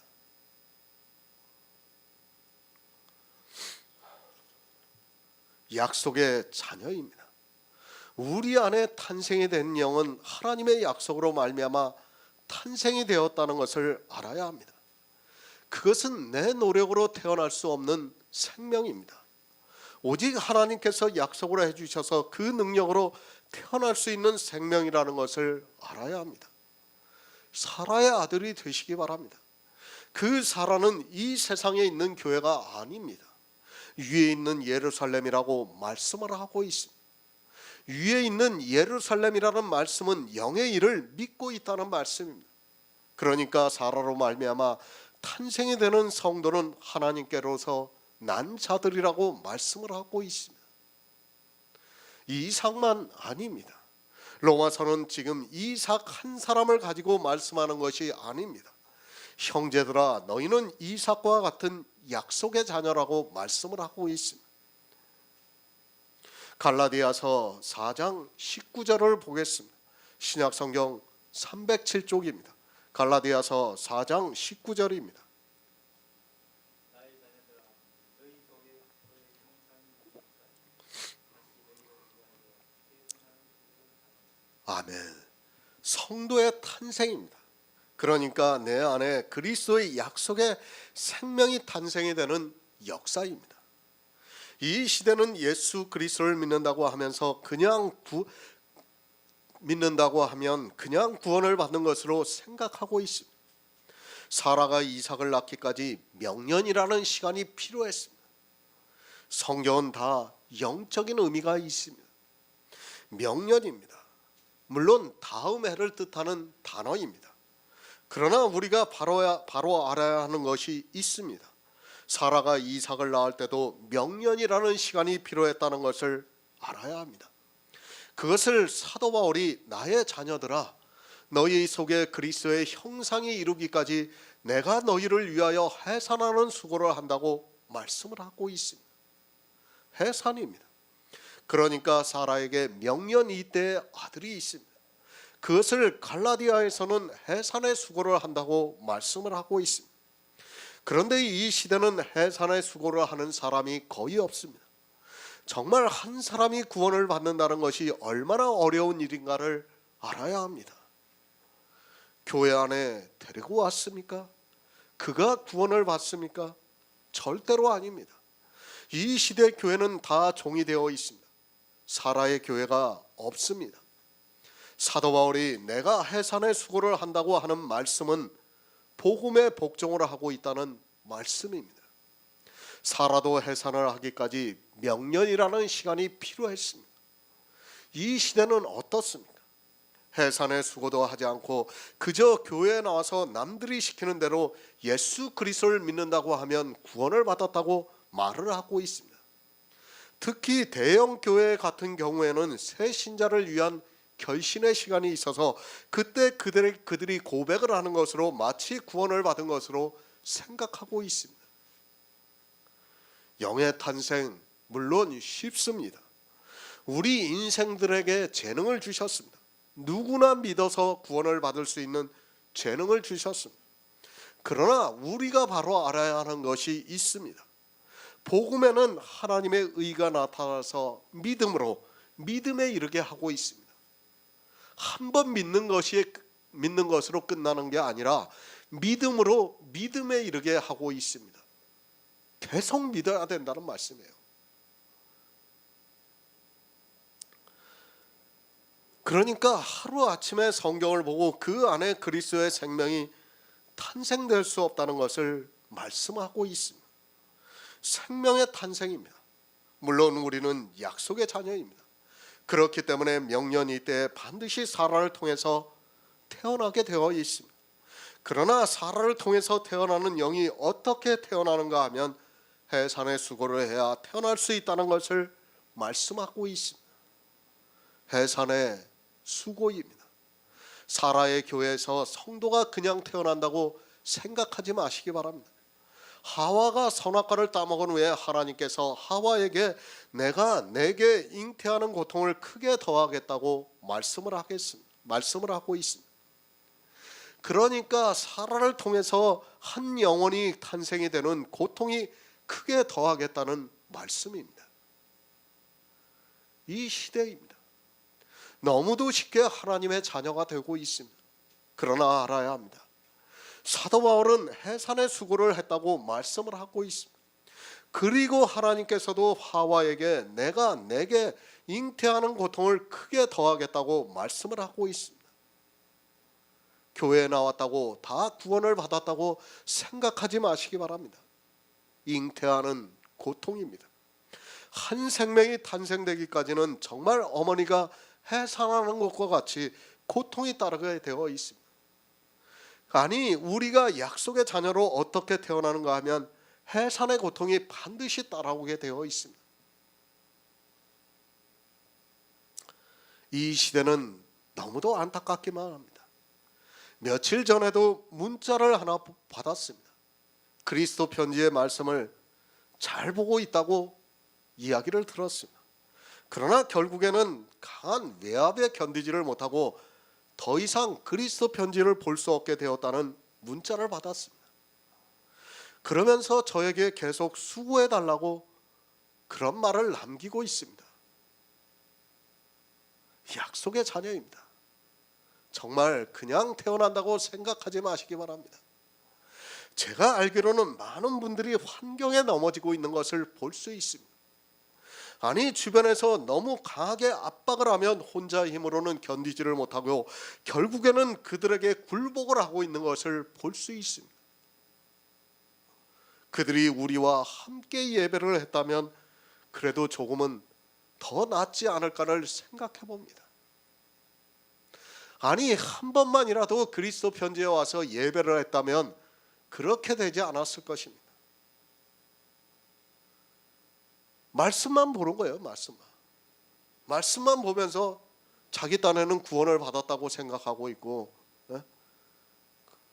약속의 자녀입니다. 우리 안에 탄생이 된 영은 하나님의 약속으로 말미암아 탄생이 되었다는 것을 알아야 합니다. 그것은 내 노력으로 태어날 수 없는 생명입니다. 오직 하나님께서 약속을 해주셔서 그 능력으로 태어날 수 있는 생명이라는 것을 알아야 합니다. 사라의 아들이 되시기 바랍니다. 그 사라는 이 세상에 있는 교회가 아닙니다. 위에 있는 예루살렘이라고 말씀을 하고 있습니다. 위에 있는 예루살렘이라는 말씀은 영의 일을 믿고 있다는 말씀입니다. 그러니까 사라로 말미암아 탄생이 되는 성도는 하나님께로서 난 자들이라고 말씀을 하고 있습니다. 이삭만 아닙니다. 로마서는 지금 이삭 한 사람을 가지고 말씀하는 것이 아닙니다. 형제들아 너희는 이삭과 같은 약속의 자녀라고 말씀을 하고 있습니다. 갈라디아서 4장 19절을 보겠습니다. 신약성경 307쪽입니다. 갈라디아서 4장 19절입니다. 아멘. 성도의 탄생입니다. 그러니까 내 안에 그리스도의 약속의 생명이 탄생이 되는 역사입니다. 이 시대는 예수 그리스도를 믿는다고 하면서 믿는다고 하면 그냥 구원을 받는 것으로 생각하고 있습니다. 사라가 이삭을 낳기까지 명년이라는 시간이 필요했습니다. 성경은 다 영적인 의미가 있습니다. 명년입니다. 물론 다음 해를 뜻하는 단어입니다. 그러나 우리가 바로 알아야 하는 것이 있습니다. 사라가 이삭을 낳을 때도 명년이라는 시간이 필요했다는 것을 알아야 합니다. 그것을 사도 바울이 나의 자녀들아 너희 속에 그리스도의 형상이 이루기까지 내가 너희를 위하여 해산하는 수고를 한다고 말씀을 하고 있습니다. 해산입니다. 그러니까 사라에게 명년 이때의 아들이 있습니다. 그것을 갈라디아에서는 해산의 수고를 한다고 말씀을 하고 있습니다. 그런데 이 시대는 해산의 수고를 하는 사람이 거의 없습니다. 정말 한 사람이 구원을 받는다는 것이 얼마나 어려운 일인가를 알아야 합니다. 교회 안에 데리고 왔습니까? 그가 구원을 받습니까? 절대로 아닙니다. 이 시대 교회는 다 종이 되어 있습니다. 사라의 교회가 없습니다. 사도 바울이 내가 해산의 수고를 한다고 하는 말씀은 복음의 복종을 하고 있다는 말씀입니다. 살아도 해산을 하기까지 명년이라는 시간이 필요했습니다. 이 시대는 어떻습니까? 해산의 수고도 하지 않고 그저 교회에 나와서 남들이 시키는 대로 예수 그리스도를 믿는다고 하면 구원을 받았다고 말을 하고 있습니다. 특히 대형 교회 같은 경우에는 새 신자를 위한 결신의 시간이 있어서 그때 그들이 고백을 하는 것으로 마치 구원을 받은 것으로 생각하고 있습니다. 영의 탄생 물론 쉽습니다. 우리 인생들에게 재능을 주셨습니다. 누구나 믿어서 구원을 받을 수 있는 재능을 주셨습니다. 그러나 우리가 바로 알아야 하는 것이 있습니다. 복음에는 하나님의 의가 나타나서 믿음에 이르게 하고 있습니다. 한 번 믿는 것으로 끝나는 게 아니라 믿음으로 믿음에 이르게 하고 있습니다. 계속 믿어야 된다는 말씀이에요. 그러니까 하루아침에 성경을 보고 그 안에 그리스도의 생명이 탄생될 수 없다는 것을 말씀하고 있습니다. 생명의 탄생입니다. 물론 우리는 약속의 자녀입니다. 그렇기 때문에 명년이 때 반드시 사라를 통해서 태어나게 되어 있습니다. 그러나 사라를 통해서 태어나는 영이 어떻게 태어나는가 하면 해산의 수고를 해야 태어날 수 있다는 것을 말씀하고 있습니다. 해산의 수고입니다. 사라의 교회에서 성도가 그냥 태어난다고 생각하지 마시기 바랍니다. 하와가 선악과를 따먹은 후에 하나님께서 하와에게 내가 내게 잉태하는 고통을 크게 더하겠다고 말씀을 하고 있습니다. 그러니까 사라를 통해서 한 영혼이 탄생이 되는 고통이 크게 더하겠다는 말씀입니다. 이 시대입니다. 너무도 쉽게 하나님의 자녀가 되고 있습니다. 그러나 알아야 합니다. 사도 바울은 해산의 수고를 했다고 말씀을 하고 있습니다. 그리고 하나님께서도 하와에게 내가 내게 잉태하는 고통을 크게 더하겠다고 말씀을 하고 있습니다. 교회에 나왔다고 다 구원을 받았다고 생각하지 마시기 바랍니다. 잉태하는 고통입니다. 한 생명이 탄생되기까지는 정말 어머니가 해산하는 것과 같이 고통이 따르게 되어 있습니다. 아니 우리가 약속의 자녀로 어떻게 태어나는가 하면 해산의 고통이 반드시 따라오게 되어 있습니다. 이 시대는 너무도 안타깝기만 합니다. 며칠 전에도 문자를 하나 받았습니다. 그리스도 편지의 말씀을 잘 보고 있다고 이야기를 들었습니다. 그러나 결국에는 강한 외압에 견디지를 못하고 더 이상 그리스도 편지를 볼 수 없게 되었다는 문자를 받았습니다. 그러면서 저에게 계속 수고해 달라고 그런 말을 남기고 있습니다. 약속의 자녀입니다. 정말 그냥 태어난다고 생각하지 마시기 바랍니다. 제가 알기로는 많은 분들이 환경에 넘어지고 있는 것을 볼 수 있습니다. 아니 주변에서 너무 강하게 압박을 하면 혼자 힘으로는 견디지를 못하고 결국에는 그들에게 굴복을 하고 있는 것을 볼 수 있습니다. 그들이 우리와 함께 예배를 했다면 그래도 조금은 더 낫지 않을까를 생각해 봅니다. 아니 한 번만이라도 그리스도 편지에 와서 예배를 했다면 그렇게 되지 않았을 것입니다. 말씀만 보는 거예요. 말씀만 보면서 자기 딴에는 구원을 받았다고 생각하고 있고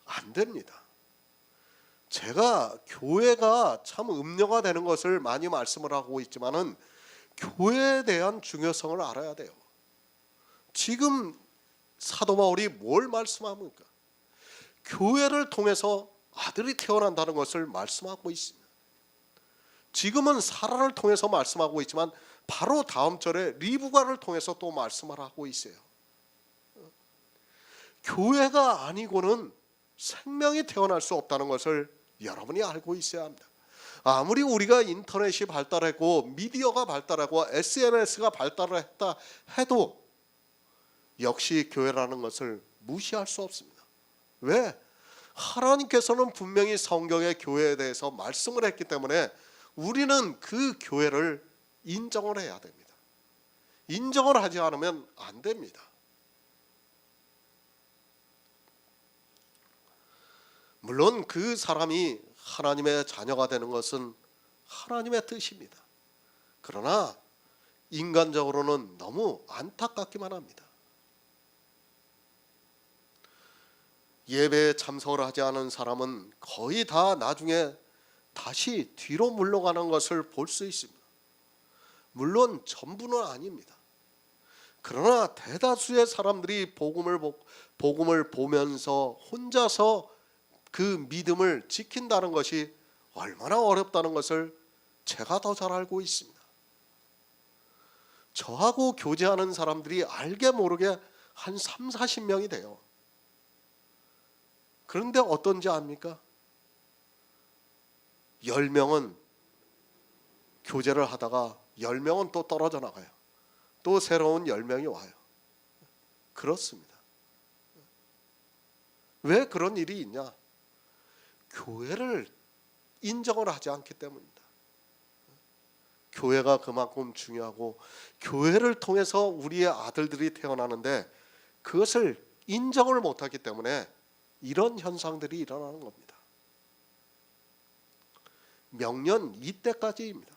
안 됩니다. 제가 교회가 참 음료가 되는 것을 많이 말씀을 하고 있지만은 교회에 대한 중요성을 알아야 돼요. 지금 사도 바울이 뭘 말씀합니까? 교회를 통해서 아들이 태어난다는 것을 말씀하고 있습니다. 지금은 사라를 통해서 말씀하고 있지만 바로 다음 절에 리브가를 통해서 또 말씀을 하고 있어요. 교회가 아니고는 생명이 태어날 수 없다는 것을 여러분이 알고 있어야 합니다. 아무리 우리가 인터넷이 발달했고 미디어가 발달하고 SNS가 발달을 했다 해도 역시 교회라는 것을 무시할 수 없습니다. 왜? 하나님께서는 분명히 성경의 교회에 대해서 말씀을 했기 때문에 우리는 그 교회를 인정을 해야 됩니다. 인정을 하지 않으면 안 됩니다. 물론 그 사람이 하나님의 자녀가 되는 것은 하나님의 뜻입니다. 그러나 인간적으로는 너무 안타깝기만 합니다. 예배에 참석을 하지 않은 사람은 거의 다 나중에 다시 뒤로 물러가는 것을 볼 수 있습니다. 물론 전부는 아닙니다. 그러나 대다수의 사람들이 복음을 보면서 혼자서 그 믿음을 지킨다는 것이 얼마나 어렵다는 것을 제가 더 잘 알고 있습니다. 저하고 교제하는 사람들이 알게 모르게 한 3, 40명이 돼요. 그런데 어떤지 압니까? 10명은 교제를 하다가 10명은 또 떨어져 나가요. 또 새로운 10명이 와요. 그렇습니다. 왜 그런 일이 있냐? 교회를 인정을 하지 않기 때문입니다. 교회가 그만큼 중요하고 교회를 통해서 우리의 아들들이 태어나는데 그것을 인정을 못하기 때문에 이런 현상들이 일어나는 겁니다. 명년 이때까지입니다.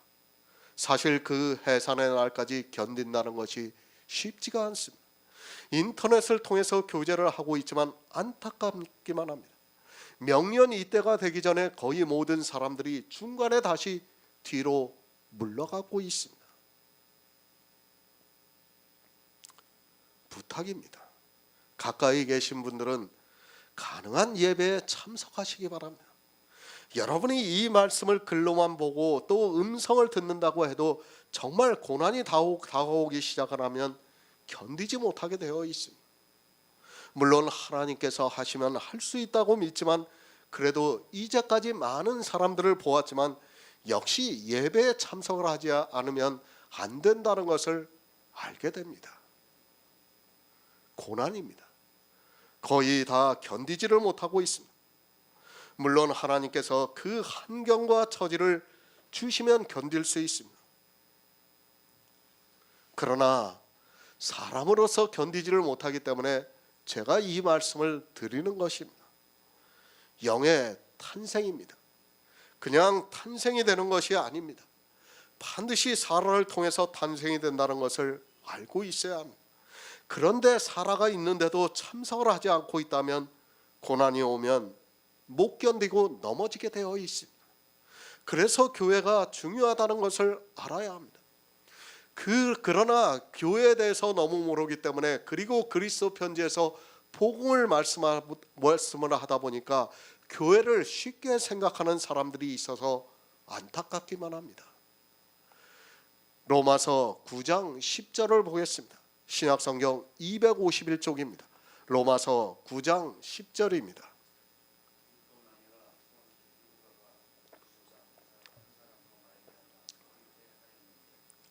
사실 그 해산의 날까지 견딘다는 것이 쉽지가 않습니다. 인터넷을 통해서 교제를 하고 있지만 안타깝기만 합니다. 명년 이때가 되기 전에 거의 모든 사람들이 중간에 다시 뒤로 물러가고 있습니다. 부탁입니다. 가까이 계신 분들은 가능한 예배에 참석하시기 바랍니다. 여러분이 이 말씀을 글로만 보고 또 음성을 듣는다고 해도 정말 고난이 다가오기 시작을 하면 견디지 못하게 되어 있습니다. 물론 하나님께서 하시면 할 수 있다고 믿지만 그래도 이제까지 많은 사람들을 보았지만 역시 예배에 참석을 하지 않으면 안 된다는 것을 알게 됩니다. 고난입니다. 거의 다 견디지를 못하고 있습니다. 물론 하나님께서 그 환경과 처지를 주시면 견딜 수 있습니다. 그러나 사람으로서 견디지를 못하기 때문에 제가 이 말씀을 드리는 것입니다. 영의 탄생입니다. 그냥 탄생이 되는 것이 아닙니다. 반드시 사라를 통해서 탄생이 된다는 것을 알고 있어야 합니다. 그런데 사라가 있는데도 참석을 하지 않고 있다면 고난이 오면 못 견디고 넘어지게 되어 있습니다. 그래서 교회가 중요하다는 것을 알아야 합니다. 그러나 교회에 대해서 너무 모르기 때문에 그리고 그리스도 편지에서 복음을 말씀을 하다 보니까 교회를 쉽게 생각하는 사람들이 있어서 안타깝기만 합니다. 로마서 9장 10절을 보겠습니다. 신약성경 251쪽입니다. 로마서 9장 10절입니다.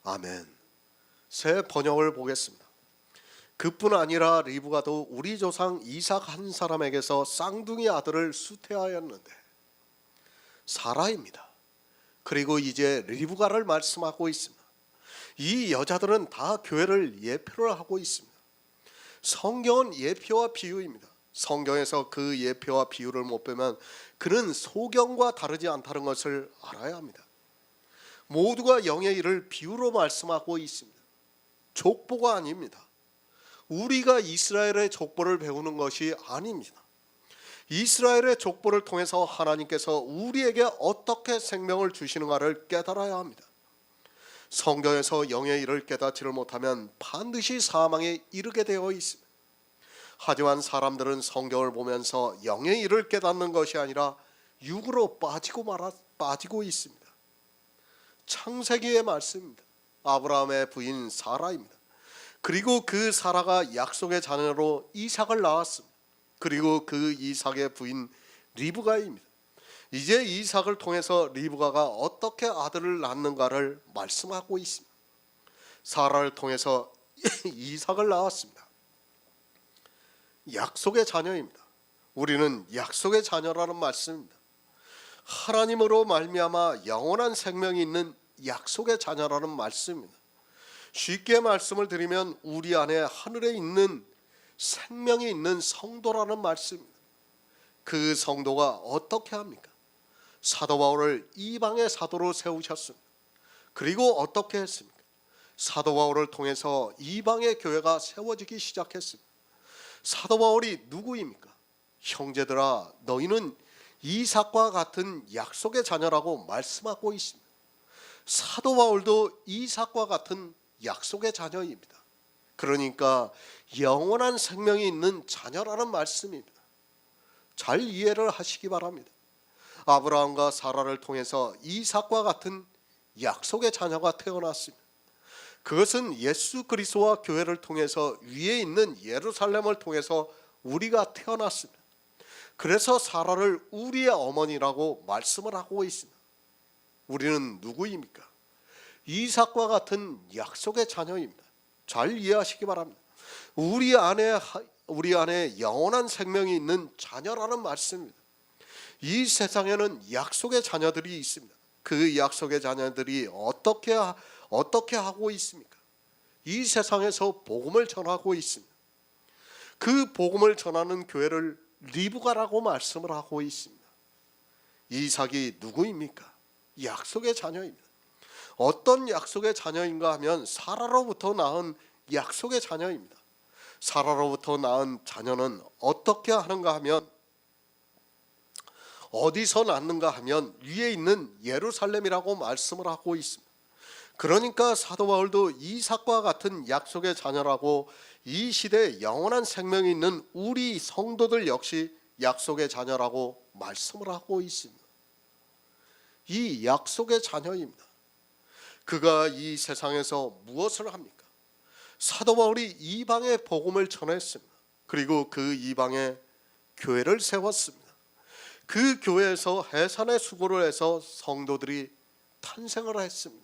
아멘. 새 번역을 보겠습니다. 그뿐 아니라 리브가도 우리 조상 이삭 한 사람에게서 쌍둥이 아들을 수태하였는데 사라입니다. 그리고 이제 리브가를 말씀하고 있습니다. 이 여자들은 다 교회를 예표를 하고 있습니다. 성경은 예표와 비유입니다. 성경에서 그 예표와 비유를 못 빼면 그는 소경과 다르지 않다는 것을 알아야 합니다. 모두가 영의 일을 비유로 말씀하고 있습니다. 족보가 아닙니다. 우리가 이스라엘의 족보를 배우는 것이 아닙니다. 이스라엘의 족보를 통해서 하나님께서 우리에게 어떻게 생명을 주시는가를 깨달아야 합니다. 성경에서 영의 일을 깨닫지를 못하면 반드시 사망에 이르게 되어 있습니다. 하지만 사람들은 성경을 보면서 영의 일을 깨닫는 것이 아니라 육으로 빠지고 있습니다. 창세기의 말씀입니다. 아브라함의 부인 사라입니다. 그리고 그 사라가 약속의 자녀로 이삭을 낳았습니다. 그리고 그 이삭의 부인 리브가입니다. 이제 이삭을 통해서 리브가가 어떻게 아들을 낳는가를 말씀하고 있습니다. 사라를 통해서 이삭을 낳았습니다. 약속의 자녀입니다. 우리는 약속의 자녀라는 말씀입니다. 하나님으로 말미암아 영원한 생명이 있는 약속의 자녀라는 말씀입니다. 쉽게 말씀을 드리면 우리 안에 하늘에 있는 생명이 있는 성도라는 말씀입니다. 그 성도가 어떻게 합니까? 사도 바울을 이방의 사도로 세우셨습니다. 그리고 어떻게 했습니까? 사도 바울을 통해서 이방의 교회가 세워지기 시작했습니다. 사도 바울이 누구입니까? 형제들아, 너희는 이삭과 같은 약속의 자녀라고 말씀하고 있습니다. 사도 바울도 이삭과 같은 약속의 자녀입니다. 그러니까 영원한 생명이 있는 자녀라는 말씀입니다. 잘 이해를 하시기 바랍니다. 아브라함과 사라를 통해서 이삭과 같은 약속의 자녀가 태어났습니다. 그것은 예수 그리스도와 교회를 통해서 위에 있는 예루살렘을 통해서 우리가 태어났습니다. 그래서 사라를 우리의 어머니라고 말씀을 하고 있습니다. 우리는 누구입니까? 이삭과 같은 약속의 자녀입니다. 잘 이해하시기 바랍니다. 우리 안에 영원한 생명이 있는 자녀라는 말씀입니다. 이 세상에는 약속의 자녀들이 있습니다. 그 약속의 자녀들이 어떻게 하고 있습니까? 이 세상에서 복음을 전하고 있습니다. 그 복음을 전하는 교회를 리브가라고 말씀을 하고 있습니다. 이삭이 누구입니까? 약속의 자녀입니다. 어떤 약속의 자녀인가 하면 사라로부터 낳은 약속의 자녀입니다. 사라로부터 낳은 자녀는 어떻게 하는가 하면, 어디서 낳는가 하면 위에 있는 예루살렘이라고 말씀을 하고 있습니다. 그러니까 사도 바울도 이삭과 같은 약속의 자녀라고 이 시대에 영원한 생명이 있는 우리 성도들 역시 약속의 자녀라고 말씀을 하고 있습니다. 이 약속의 자녀입니다. 그가 이 세상에서 무엇을 합니까? 사도 바울이 이방의 복음을 전했습니다. 그리고 그 이방에 교회를 세웠습니다. 그 교회에서 해산의 수고를 해서 성도들이 탄생을 했습니다.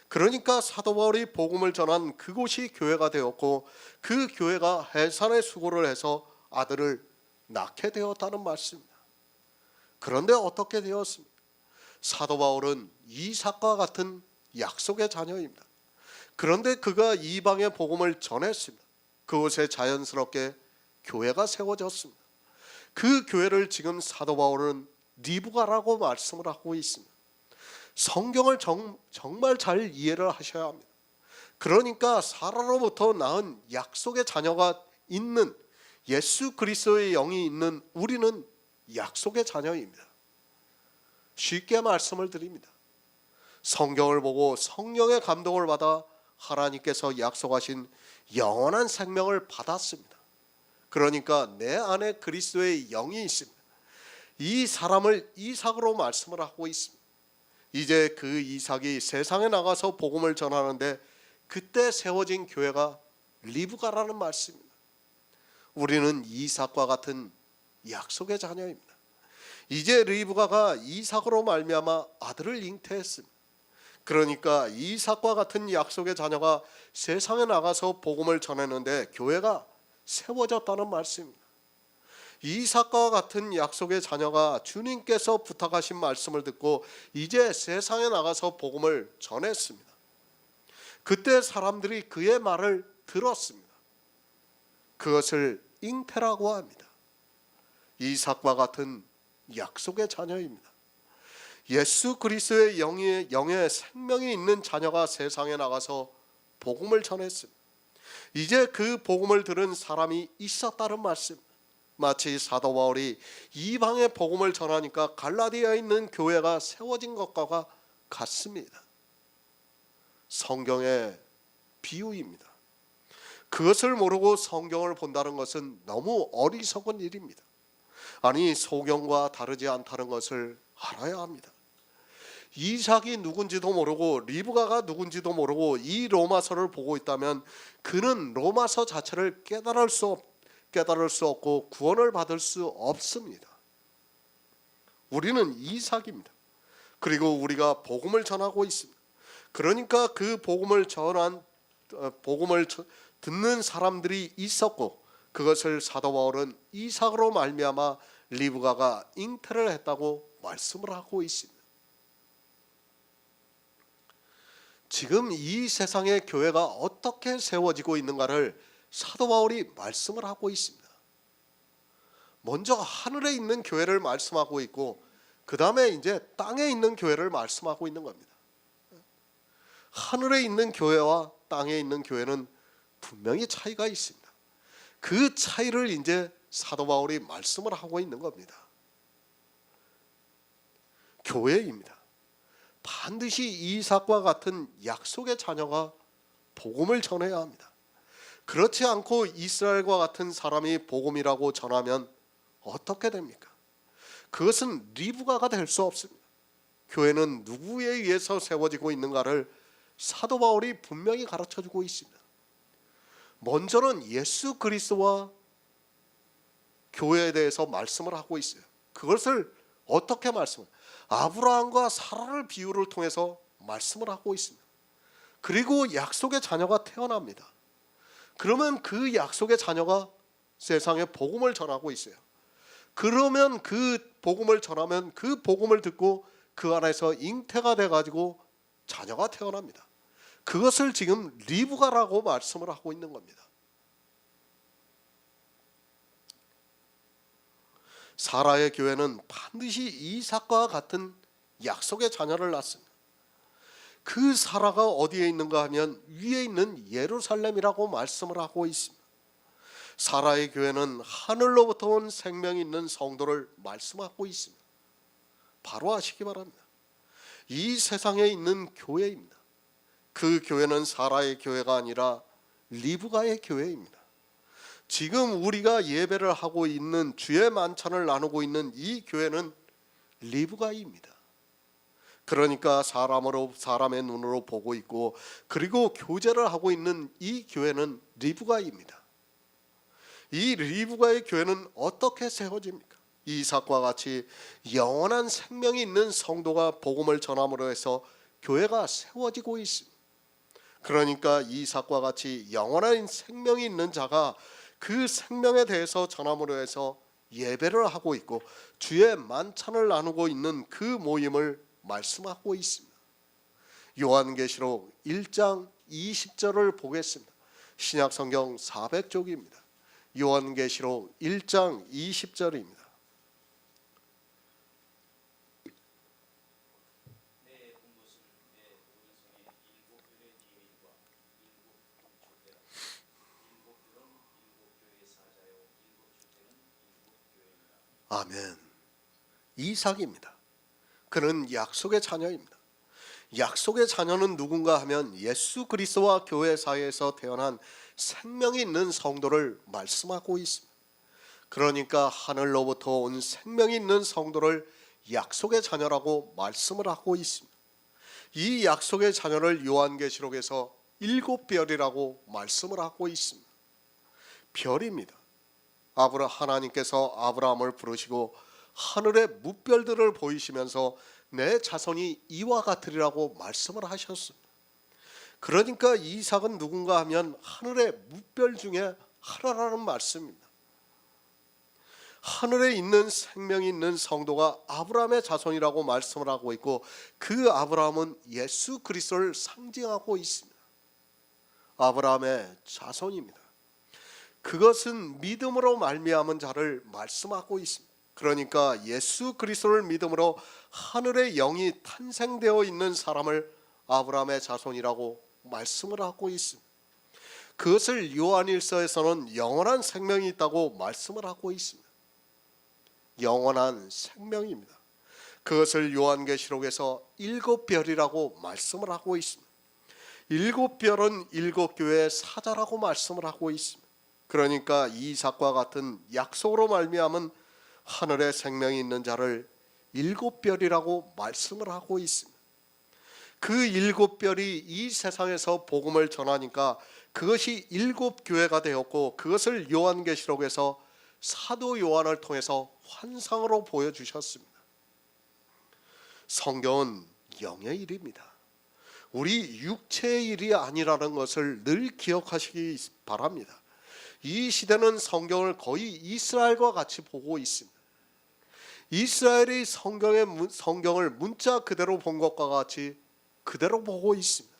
그러니까 사도 바울이 복음을 전한 그곳이 교회가 되었고, 그 교회가 해산의 수고를 해서 아들을 낳게 되었다는 말씀입니다. 그런데 어떻게 되었습니까? 사도 바울은 이삭과 같은 약속의 자녀입니다. 그런데 그가 이방의 복음을 전했습니다. 그곳에 자연스럽게 교회가 세워졌습니다. 그 교회를 지금 사도 바울은 리브가라고 말씀을 하고 있습니다. 성경을 정말 잘 이해를 하셔야 합니다. 그러니까 사라로부터 낳은 약속의 자녀가 있는 예수 그리스도의 영이 있는 우리는 약속의 자녀입니다. 쉽게 말씀을 드립니다. 성경을 보고 성령의 감동을 받아 하나님께서 약속하신 영원한 생명을 받았습니다. 그러니까 내 안에 그리스도의 영이 있습니다. 이 사람을 이삭으로 말씀을 하고 있습니다. 이제 그 이삭이 세상에 나가서 복음을 전하는데 그때 세워진 교회가 리브가라는 말씀입니다. 우리는 이삭과 같은 약속의 자녀입니다. 이제 리브가가 이삭으로 말미암아 아들을 잉태했습니다. 그러니까 이삭과 같은 약속의 자녀가 세상에 나가서 복음을 전했는데 교회가 세워졌다는 말씀입니다. 이삭과 같은 약속의 자녀가 주님께서 부탁하신 말씀을 듣고 이제 세상에 나가서 복음을 전했습니다. 그때 사람들이 그의 말을 들었습니다. 그것을 잉태라고 합니다. 이삭과 같은 약속의 자녀입니다. 예수 그리스도의 영에 생명이 있는 자녀가 세상에 나가서 복음을 전했습니다. 이제 그 복음을 들은 사람이 있었다는 말씀입니다. 마치 사도 바울이 이방의 복음을 전하니까 갈라디아에 있는 교회가 세워진 것과 같습니다. 성경의 비유입니다. 그것을 모르고 성경을 본다는 것은 너무 어리석은 일입니다. 아니, 소경과 다르지 않다는 것을 알아야 합니다. 이삭이 누군지도 모르고 리브가가 누군지도 모르고 이 로마서를 보고 있다면 그는 로마서 자체를 깨달을 수 없고 구원을 받을 수 없습니다. 우리는 이삭입니다. 그리고 우리가 복음을 전하고 있습니다. 그러니까 그 복음을 듣는 사람들이 있었고 그것을 사도 바울은 이삭으로 말미암아 리브가가 잉태를 했다고 말씀을 하고 있습니다. 지금 이 세상의 교회가 어떻게 세워지고 있는가를 사도 바울이 말씀을 하고 있습니다. 먼저 하늘에 있는 교회를 말씀하고 있고, 그 다음에 이제 땅에 있는 교회를 말씀하고 있는 겁니다. 하늘에 있는 교회와 땅에 있는 교회는 분명히 차이가 있습니다. 그 차이를 이제 사도 바울이 말씀을 하고 있는 겁니다. 교회입니다. 반드시 이삭과 같은 약속의 자녀가 복음을 전해야 합니다. 그렇지 않고 이스라엘과 같은 사람이 복음이라고 전하면 어떻게 됩니까? 그것은 리브가가 될 수 없습니다. 교회는 누구에 의해서 세워지고 있는가를 사도 바울이 분명히 가르쳐주고 있습니다. 먼저는 예수 그리스도와 교회에 대해서 말씀을 하고 있어요. 그것을 어떻게 말씀을? 아브라함과 사라를 비유를 통해서 말씀을 하고 있습니다. 그리고 약속의 자녀가 태어납니다. 그러면 그 약속의 자녀가 세상에 복음을 전하고 있어요. 그러면 그 복음을 전하면 그 복음을 듣고 그 안에서 잉태가 돼가지고 자녀가 태어납니다. 그것을 지금 리브가라고 말씀을 하고 있는 겁니다. 사라의 교회는 반드시 이삭과 같은 약속의 자녀를 낳습니다. 그 사라가 어디에 있는가 하면 위에 있는 예루살렘이라고 말씀을 하고 있습니다. 사라의 교회는 하늘로부터 온 생명이 있는 성도를 말씀하고 있습니다. 바로 아시기 바랍니다. 이 세상에 있는 교회입니다. 그 교회는 사라의 교회가 아니라 리브가의 교회입니다. 지금 우리가 예배를 하고 있는 주의 만찬을 나누고 있는 이 교회는 리브가입니다. 그러니까 사람의 눈으로 보고 있고, 그리고 교제를 하고 있는 이 교회는 리브가입니다. 이 리브가의 교회는 어떻게 세워집니까? 이삭과 같이 영원한 생명이 있는 성도가 복음을 전함으로 해서 교회가 세워지고 있습니다. 그러니까 이삭과 같이 영원한 생명이 있는 자가 그 생명에 대해서 전함으로 해서 예배를 하고 있고 주의 만찬을 나누고 있는 그 모임을 말씀하고 있습니다. 요한계시록 1장 20절을 보겠습니다. 신약성경 400쪽입니다. 요한계시록 1장 20절입니다. 아멘. 이삭입니다. 그는 약속의 자녀입니다. 약속의 자녀는 누군가 하면 예수 그리스도와 교회 사이에서 태어난 생명이 있는 성도를 말씀하고 있습니다. 그러니까 하늘로부터 온 생명이 있는 성도를 약속의 자녀라고 말씀을 하고 있습니다. 이 약속의 자녀를 요한계시록에서 7별이라고 말씀을 하고 있습니다. 별입니다. 하나님께서 아브라함을 부르시고 하늘의 뭇별들을 보이시면서 내 자손이 이와 같으리라고 말씀을 하셨습니다. 그러니까 이삭은 누군가 하면 하늘의 뭇별 중에 하나라는 말씀입니다. 하늘에 있는 생명이 있는 성도가 아브라함의 자손이라고 말씀을 하고 있고, 그 아브라함은 예수 그리스도를 상징하고 있습니다. 아브라함의 자손입니다. 그것은 믿음으로 말미암은 자를 말씀하고 있습니다. 그러니까 예수 그리스도를 믿음으로 하늘의 영이 탄생되어 있는 사람을 아브라함의 자손이라고 말씀을 하고 있습니다. 그것을 요한일서에서는 영원한 생명이 있다고 말씀을 하고 있습니다. 영원한 생명입니다. 그것을 요한계시록에서 7별이라고 말씀을 하고 있습니다. 7별은 7교회의 사자라고 말씀을 하고 있습니다. 그러니까 이삭과 같은 약속으로 말미암은 하늘에 생명이 있는 자를 7별이라고 말씀을 하고 있습니다. 그 7별이 이 세상에서 복음을 전하니까 그것이 7교회가 되었고, 그것을 요한계시록에서 사도 요한을 통해서 환상으로 보여주셨습니다. 성경은 영의 일입니다. 우리 육체의 일이 아니라는 것을 늘 기억하시기 바랍니다. 이 시대는 성경을 거의 이스라엘과 같이 보고 있습니다. 이스라엘이 성경을 문자 그대로 본 것과 같이 그대로 보고 있습니다.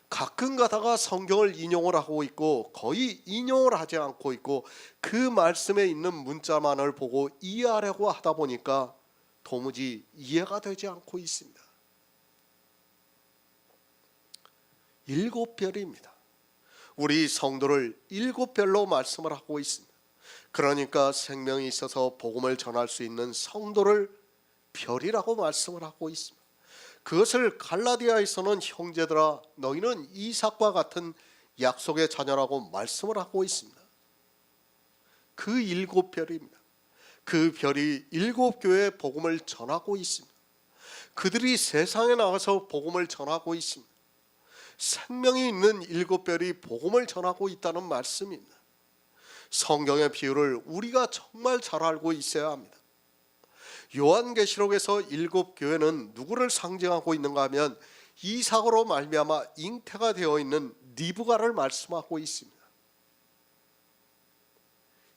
가끔 가다가 성경을 인용을 하고 있고 거의 인용을 하지 않고 있고 그 말씀에 있는 문자만을 보고 이해하려고 하다 보니까 도무지 이해가 되지 않고 있습니다. 7별입니다. 우리 성도를 7별로 말씀을 하고 있습니다. 그러니까 생명이 있어서 복음을 전할 수 있는 성도를 별이라고 말씀을 하고 있습니다. 그것을 갈라디아에서는 형제들아 너희는 이삭과 같은 약속의 자녀라고 말씀을 하고 있습니다. 그 7별입니다. 그 별이 7교회에 복음을 전하고 있습니다. 그들이 세상에 나가서 복음을 전하고 있습니다. 생명이 있는 7별이 복음을 전하고 있다는 말씀입니다. 성경의 비유를 우리가 정말 잘 알고 있어야 합니다. 요한계시록에서 7교회는 누구를 상징하고 있는가 하면 이삭으로 말미암아 잉태가 되어 있는 리브가를 말씀하고 있습니다.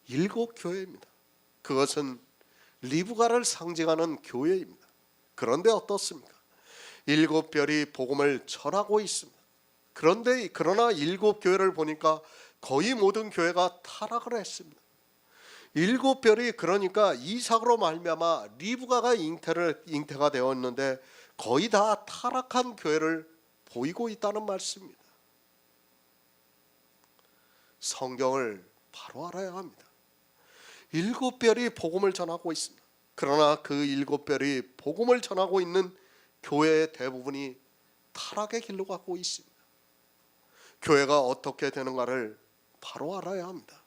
7교회입니다. 그것은 리브가를 상징하는 교회입니다. 그런데 어떻습니까? 7별이 복음을 전하고 있습니다. 그러나 7교회를 보니까 거의 모든 교회가 타락을 했습니다. 7별이 그러니까 이삭으로 말미암아 리브가가 잉태가 되었는데 거의 다 타락한 교회를 보이고 있다는 말씀입니다. 성경을 바로 알아야 합니다. 7별이 복음을 전하고 있습니다. 그러나 그 7별이 복음을 전하고 있는 교회의 대부분이 타락의 길로 가고 있습니다. 교회가 어떻게 되는가를 바로 알아야 합니다.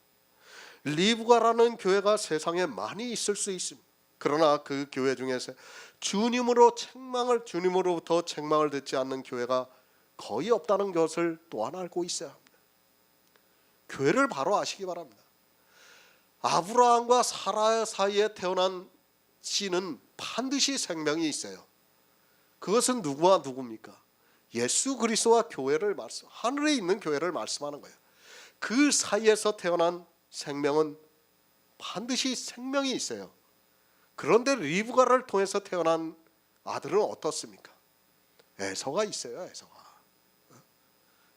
리브가라는 교회가 세상에 많이 있을 수 있습니다. 그러나 그 교회 중에서 주님으로부터 책망을 듣지 않는 교회가 거의 없다는 것을 또한 알고 있어야 합니다. 교회를 바로 아시기 바랍니다. 아브라함과 사라 사이에 태어난 씨는 반드시 생명이 있어요. 그것은 누구와 누구입니까? 예수 그리스도와 교회를 하늘에 있는 교회를 말씀하는 거예요. 그 사이에서 태어난 생명은 반드시 생명이 있어요. 그런데 리브가를 통해서 태어난 아들은 어떻습니까? 에서가 있어요. 에서가.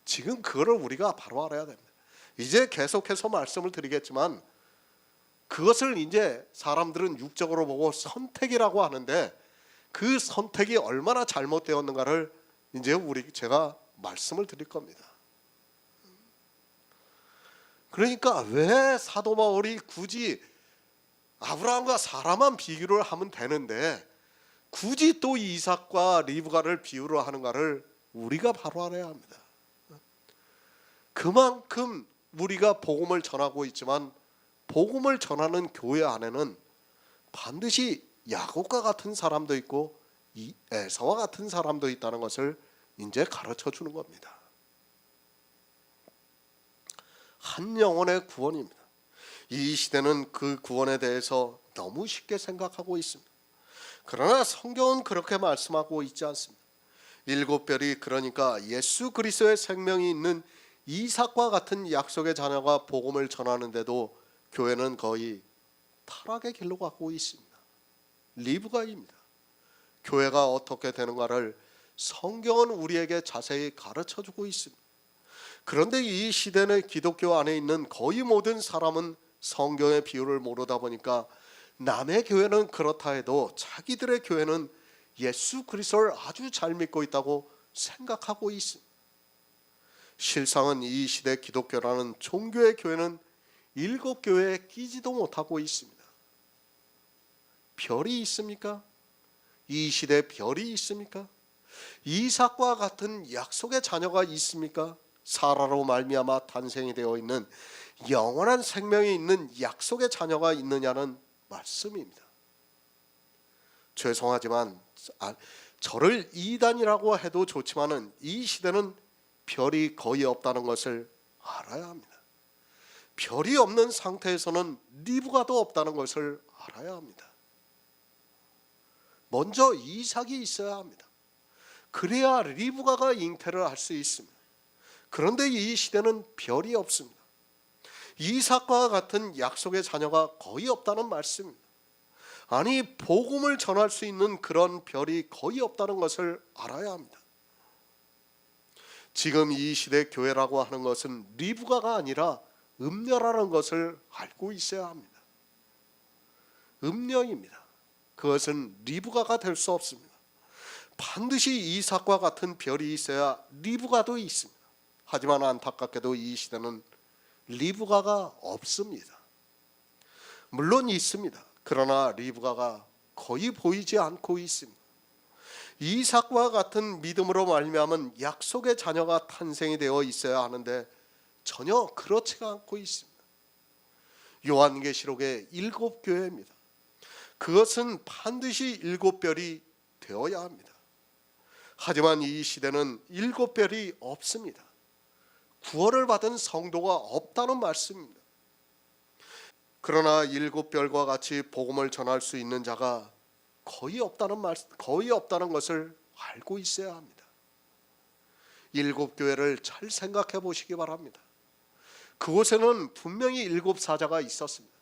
지금 그거를 우리가 바로 알아야 됩니다. 이제 계속해서 말씀을 드리겠지만 그것을 이제 사람들은 육적으로 보고 선택이라고 하는데 그 선택이 얼마나 잘못되었는가를 이제 제가 말씀을 드릴 겁니다. 그러니까 왜 사도 바울이 굳이 아브라함과 사라만 비교를 하면 되는데 굳이 또 이삭과 리브가를 비유로 하는가를 우리가 바로 알아야 합니다. 그만큼 우리가 복음을 전하고 있지만 복음을 전하는 교회 안에는 반드시 야곱과 같은 사람도 있고 에서와 같은 사람도 있다는 것을 이제 가르쳐 주는 겁니다. 한 영혼의 구원입니다. 이 시대는 그 구원에 대해서 너무 쉽게 생각하고 있습니다. 그러나 성경은 그렇게 말씀하고 있지 않습니다. 7별이 그러니까 예수 그리스도의 생명이 있는 이삭과 같은 약속의 자녀가 복음을 전하는데도 교회는 거의 타락의 길로 가고 있습니다. 리브가입니다. 교회가 어떻게 되는가를 성경은 우리에게 자세히 가르쳐주고 있습니다. 그런데 이 시대는 기독교 안에 있는 거의 모든 사람은 성경의 비유를 모르다 보니까 남의 교회는 그렇다 해도 자기들의 교회는 예수 그리스도를 아주 잘 믿고 있다고 생각하고 있습니다. 실상은 이 시대 기독교라는 종교의 교회는 7교회에 끼지도 못하고 있습니다. 별이 있습니까? 이 시대에 별이 있습니까? 이삭과 같은 약속의 자녀가 있습니까? 사라로 말미암아 탄생이 되어 있는 영원한 생명이 있는 약속의 자녀가 있느냐는 말씀입니다. 죄송하지만 저를 이단이라고 해도 좋지만은 이 시대는 별이 거의 없다는 것을 알아야 합니다. 별이 없는 상태에서는 리브가도 없다는 것을 알아야 합니다. 먼저 이삭이 있어야 합니다. 그래야 리브가가 잉태를 할 수 있습니다. 그런데 이 시대는 별이 없습니다. 이삭과 같은 약속의 자녀가 거의 없다는 말씀입니다. 아니, 복음을 전할 수 있는 그런 별이 거의 없다는 것을 알아야 합니다. 지금 이 시대 교회라고 하는 것은 리브가가 아니라 음녀라는 것을 알고 있어야 합니다. 음녀입니다. 그것은 리브가가 될 수 없습니다. 반드시 이삭과 같은 별이 있어야 리브가도 있습니다. 하지만 안타깝게도 이 시대는 리브가가 없습니다. 물론 있습니다. 그러나 리브가가 거의 보이지 않고 있습니다. 이삭과 같은 믿음으로 말미암은 약속의 자녀가 탄생이 되어 있어야 하는데 전혀 그렇지가 않고 있습니다. 요한계시록의 7교회입니다. 그것은 반드시 7별이 되어야 합니다. 하지만 이 시대는 7별이 없습니다. 구원을 받은 성도가 없다는 말씀입니다. 그러나 7별과 같이 복음을 전할 수 있는 자가 거의 없다는 것을 알고 있어야 합니다. 7교회를 잘 생각해 보시기 바랍니다. 그곳에는 분명히 7사자가 있었습니다.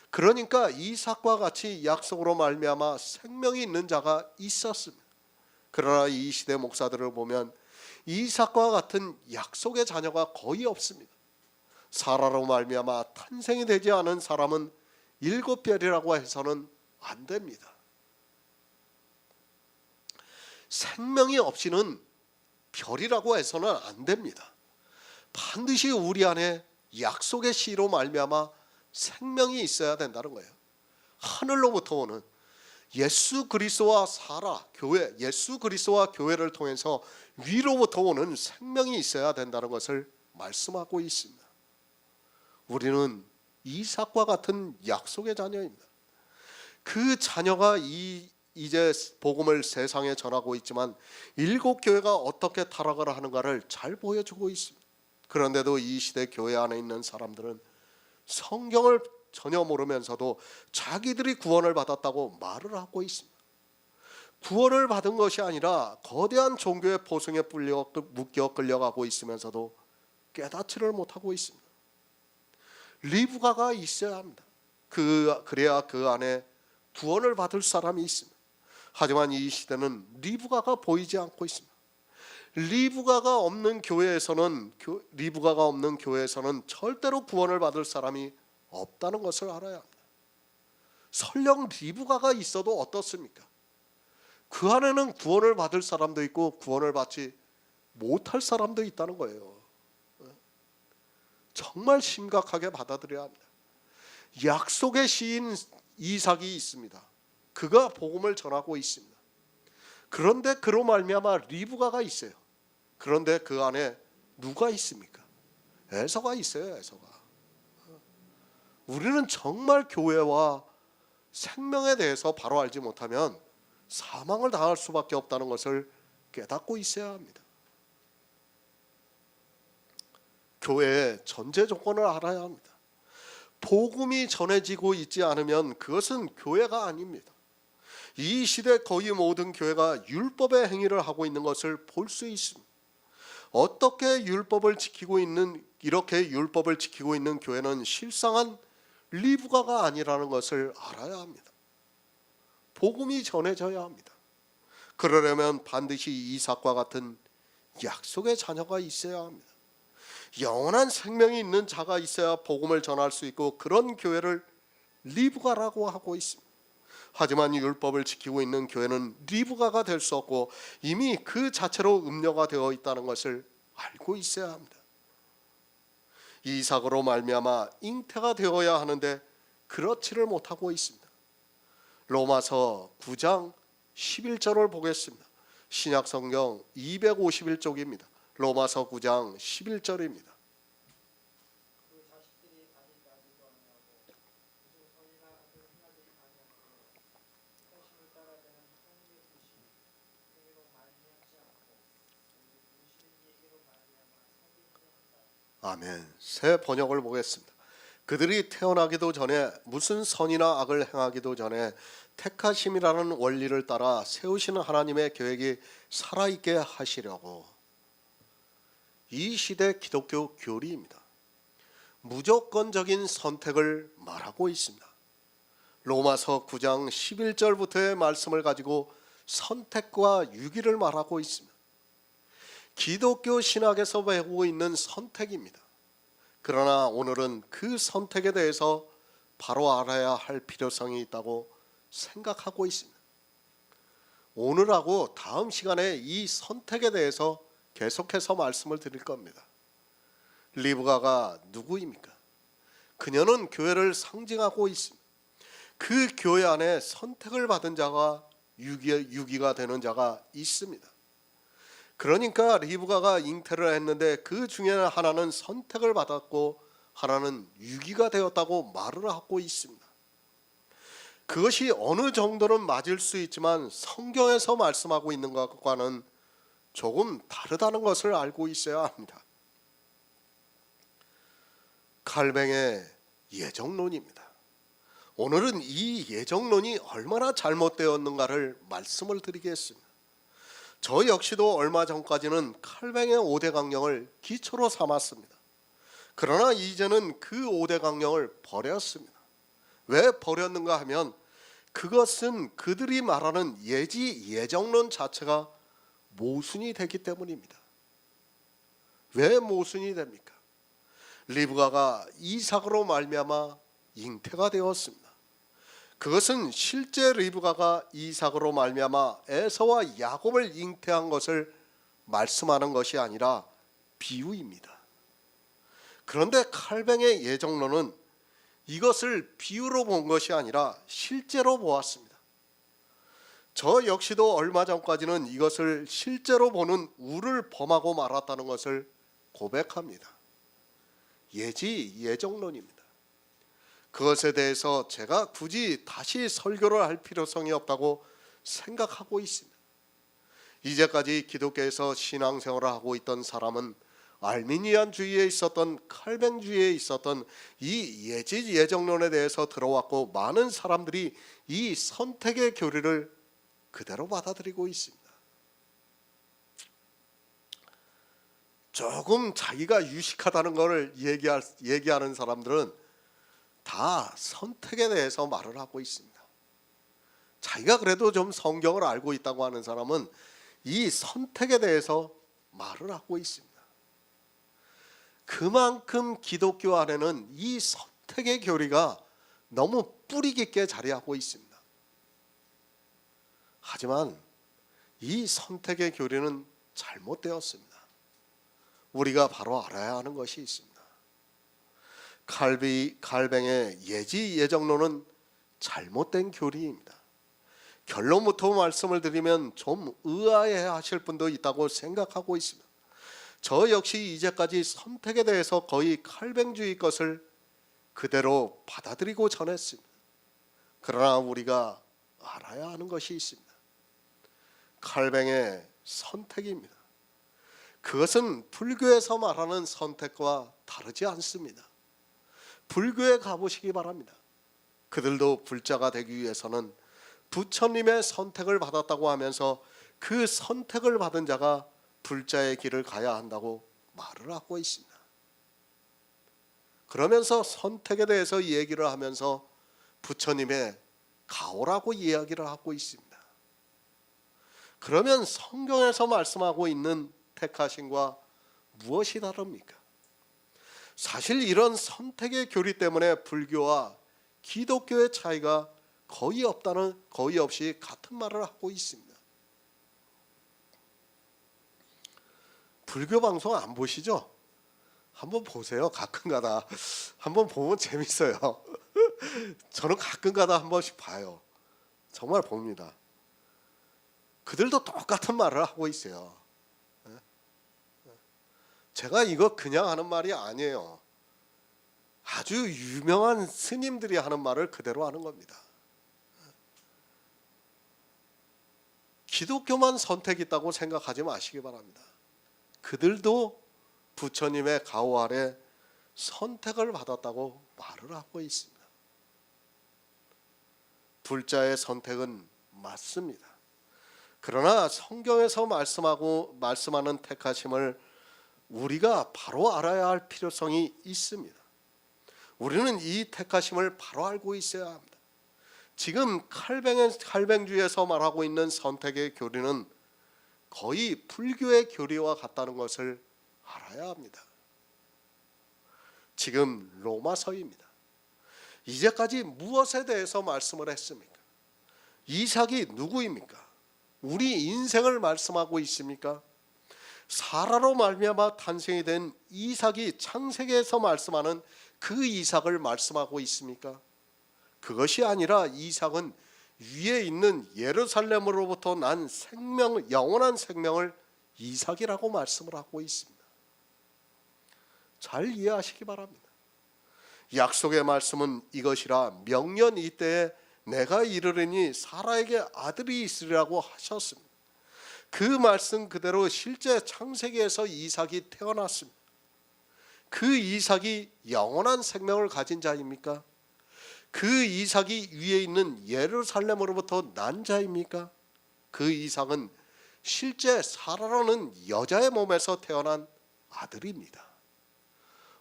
그러니까 이삭과 같이 약속으로 말미암아 생명이 있는 자가 있었습니다. 그러나 이 시대 목사들을 보면 이삭과 같은 약속의 자녀가 거의 없습니다. 사라로 말미암아 탄생이 되지 않은 사람은 7별이라고 해서는 안 됩니다. 생명이 없이는 별이라고 해서는 안 됩니다. 반드시 우리 안에 약속의 씨로 말미암아 생명이 있어야 된다는 거예요. 하늘로부터 오는 예수 그리스도와 교회, 예수 그리스도와 교회를 통해서 위로부터 오는 생명이 있어야 된다는 것을 말씀하고 있습니다. 우리는 이삭과 같은 약속의 자녀입니다. 그 자녀가 이제 복음을 세상에 전하고 있지만 7교회가 어떻게 타락을 하는가를 잘 보여주고 있습니다. 그런데도 이 시대 교회 안에 있는 사람들은 성경을 전혀 모르면서도 자기들이 구원을 받았다고 말을 하고 있습니다. 구원을 받은 것이 아니라 거대한 종교의 포성에 묶여 끌려가고 있으면서도 깨닫지를 못하고 있습니다. 리브가가 있어야 합니다. 그래야 그 안에 구원을 받을 사람이 있습니다. 하지만 이 시대는 리브가가 보이지 않고 있습니다. 리브가가 없는 교회에서는 절대로 구원을 받을 사람이 없다는 것을 알아야 합니다. 설령 리브가가 있어도 어떻습니까? 그 안에는 구원을 받을 사람도 있고 구원을 받지 못할 사람도 있다는 거예요. 정말 심각하게 받아들여야 합니다. 약속의 시인 이삭이 있습니다. 그가 복음을 전하고 있습니다. 그런데 그로 말미암아 리브가가 있어요. 그런데 그 안에 누가 있습니까? 에서가 있어요. 에서가. 우리는 정말 교회와 생명에 대해서 바로 알지 못하면 사망을 당할 수밖에 없다는 것을 깨닫고 있어야 합니다. 교회의 전제 조건을 알아야 합니다. 복음이 전해지고 있지 않으면 그것은 교회가 아닙니다. 이 시대 거의 모든 교회가 율법의 행위를 하고 있는 것을 볼 수 있습니다. 어떻게 이렇게 율법을 지키고 있는 교회는 실상한 리브가가 아니라는 것을 알아야 합니다. 복음이 전해져야 합니다. 그러려면 반드시 이삭과 같은 약속의 자녀가 있어야 합니다. 영원한 생명이 있는 자가 있어야 복음을 전할 수 있고 그런 교회를 리브가라고 하고 있습니다. 하지만 율법을 지키고 있는 교회는 리브가가 될 수 없고 이미 그 자체로 음녀가 되어 있다는 것을 알고 있어야 합니다. 이삭으로 말미암아 잉태가 되어야 하는데 그렇지를 못하고 있습니다. 로마서 9장 11절을 보겠습니다. 신약성경 251쪽입니다. 로마서 9장 11절입니다. 아멘. 새 번역을 보겠습니다. 그들이 태어나기도 전에 무슨 선이나 악을 행하기도 전에 택하심이라는 원리를 따라 세우시는 하나님의 계획이 살아있게 하시려고. 이 시대 기독교 교리입니다. 무조건적인 선택을 말하고 있습니다. 로마서 9장 11절부터의 말씀을 가지고 선택과 유기를 말하고 있습니다. 기독교 신학에서 배우고 있는 선택입니다. 그러나 오늘은 그 선택에 대해서 바로 알아야 할 필요성이 있다고 생각하고 있습니다. 오늘하고 다음 시간에 이 선택에 대해서 계속해서 말씀을 드릴 겁니다. 리브가가 누구입니까? 그녀는 교회를 상징하고 있습니다. 그 교회 안에 선택을 받은 자가 유기가 되는 자가 있습니다. 그러니까 리브가가 잉태를 했는데 그 중에 하나는 선택을 받았고 하나는 유기가 되었다고 말을 하고 있습니다. 그것이 어느 정도는 맞을 수 있지만 성경에서 말씀하고 있는 것과는 조금 다르다는 것을 알고 있어야 합니다. 칼뱅의 예정론입니다. 오늘은 이 예정론이 얼마나 잘못되었는가를 말씀을 드리겠습니다. 저 역시도 얼마 전까지는 칼뱅의 5대 강령을 기초로 삼았습니다. 그러나 이제는 그 5대 강령을 버렸습니다. 왜 버렸는가 하면 그것은 그들이 말하는 예정론 자체가 모순이 되기 때문입니다. 왜 모순이 됩니까? 리브가가 이삭으로 말미암아 잉태가 되었습니다. 그것은 실제 리브가가 이삭으로 말미암아 에서와 야곱을 잉태한 것을 말씀하는 것이 아니라 비유입니다. 그런데 칼뱅의 예정론은 이것을 비유로 본 것이 아니라 실제로 보았습니다. 저 역시도 얼마 전까지는 이것을 실제로 보는 우를 범하고 말았다는 것을 고백합니다. 예정론입니다. 그것에 대해서 제가 굳이 다시 설교를 할 필요성이 없다고 생각하고 있습니다. 이제까지 기독교에서 신앙생활을 하고 있던 사람은 알미니안주의에 있었던 칼뱅주의에 있었던 이 예정론에 대해서 들어왔고 많은 사람들이 이 선택의 교리를 그대로 받아들이고 있습니다. 조금 자기가 유식하다는 것을 얘기하는 사람들은 다 선택에 대해서 말을 하고 있습니다. 자기가 그래도 좀 성경을 알고 있다고 하는 사람은 이 선택에 대해서 말을 하고 있습니다. 그만큼 기독교 안에는 이 선택의 교리가 너무 뿌리 깊게 자리하고 있습니다. 하지만 이 선택의 교리는 잘못되었습니다. 우리가 바로 알아야 하는 것이 있습니다. 칼뱅의 예정론은 잘못된 교리입니다. 결론부터 말씀을 드리면 좀 의아해 하실 분도 있다고 생각하고 있습니다. 저 역시 이제까지 선택에 대해서 거의 칼뱅주의 것을 그대로 받아들이고 전했습니다. 그러나 우리가 알아야 하는 것이 있습니다. 칼뱅의 선택입니다. 그것은 불교에서 말하는 선택과 다르지 않습니다. 불교에 가보시기 바랍니다. 그들도 불자가 되기 위해서는 부처님의 선택을 받았다고 하면서 그 선택을 받은 자가 불자의 길을 가야 한다고 말을 하고 있습니다. 그러면서 선택에 대해서 얘기를 하면서 부처님의 가오라고 이야기를 하고 있습니다. 그러면 성경에서 말씀하고 있는 택하심과 무엇이 다릅니까? 사실 이런 선택의 교리 때문에 불교와 기독교의 차이가 거의 없이 같은 말을 하고 있습니다. 불교 방송 안 보시죠? 한번 보세요. 가끔가다 한번 보면 재밌어요. 저는 가끔가다 한 번씩 봐요. 정말 봅니다. 그들도 똑같은 말을 하고 있어요. 제가 이거 그냥 하는 말이 아니에요. 아주 유명한 스님들이 하는 말을 그대로 하는 겁니다. 기독교만 선택이 있다고 생각하지 마시기 바랍니다. 그들도 부처님의 가호 아래 선택을 받았다고 말을 하고 있습니다. 불자의 선택은 맞습니다. 그러나 성경에서 말씀하는 택하심을 우리가 바로 알아야 할 필요성이 있습니다. 우리는 이 택하심을 바로 알고 있어야 합니다. 지금 칼뱅주에서 말하고 있는 선택의 교리는 거의 불교의 교리와 같다는 것을 알아야 합니다. 지금 로마서입니다. 이제까지 무엇에 대해서 말씀을 했습니까? 이삭이 누구입니까? 우리 인생을 말씀하고 있습니까? 사라로 말미암아 탄생이 된 이삭이 창세기에서 말씀하는 그 이삭을 말씀하고 있습니까? 그것이 아니라 이삭은 위에 있는 예루살렘으로부터 난 생명, 영원한 생명을 이삭이라고 말씀을 하고 있습니다. 잘 이해하시기 바랍니다. 약속의 말씀은 이것이라 명년 이때에 내가 이르리니 사라에게 아들이 있으리라고 하셨습니다. 그 말씀 그대로 실제 창세기에서 이삭이 태어났습니다. 그 이삭이 영원한 생명을 가진 자입니까? 그 이삭이 위에 있는 예루살렘으로부터 난 자입니까? 그 이삭은 실제 사라라는 여자의 몸에서 태어난 아들입니다.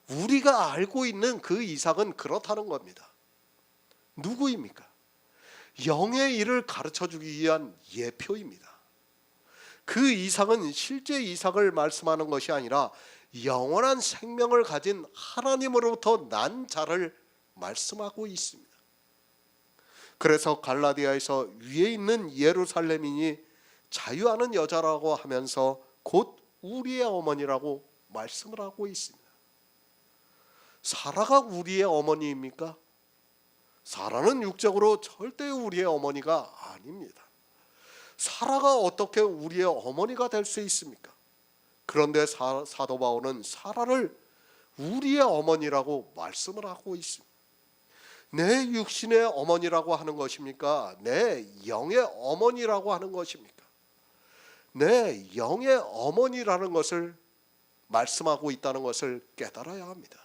우리가 알고 있는 그 이삭은 그렇다는 겁니다. 누구입니까? 영의 일을 가르쳐주기 위한 예표입니다. 그 이삭은 실제 이삭을 말씀하는 것이 아니라 영원한 생명을 가진 하나님으로부터 난 자를 말씀하고 있습니다. 그래서 갈라디아에서 위에 있는 예루살렘이니 자유하는 여자라고 하면서 곧 우리의 어머니라고 말씀을 하고 있습니다. 사라가 우리의 어머니입니까? 사라는 육적으로 절대 우리의 어머니가 아닙니다. 사라가 어떻게 우리의 어머니가 될 수 있습니까? 그런데 사도 바울은 사라를 우리의 어머니라고 말씀을 하고 있습니다. 내 육신의 어머니라고 하는 것입니까? 내 영의 어머니라고 하는 것입니까? 내 영의 어머니라는 것을 말씀하고 있다는 것을 깨달아야 합니다.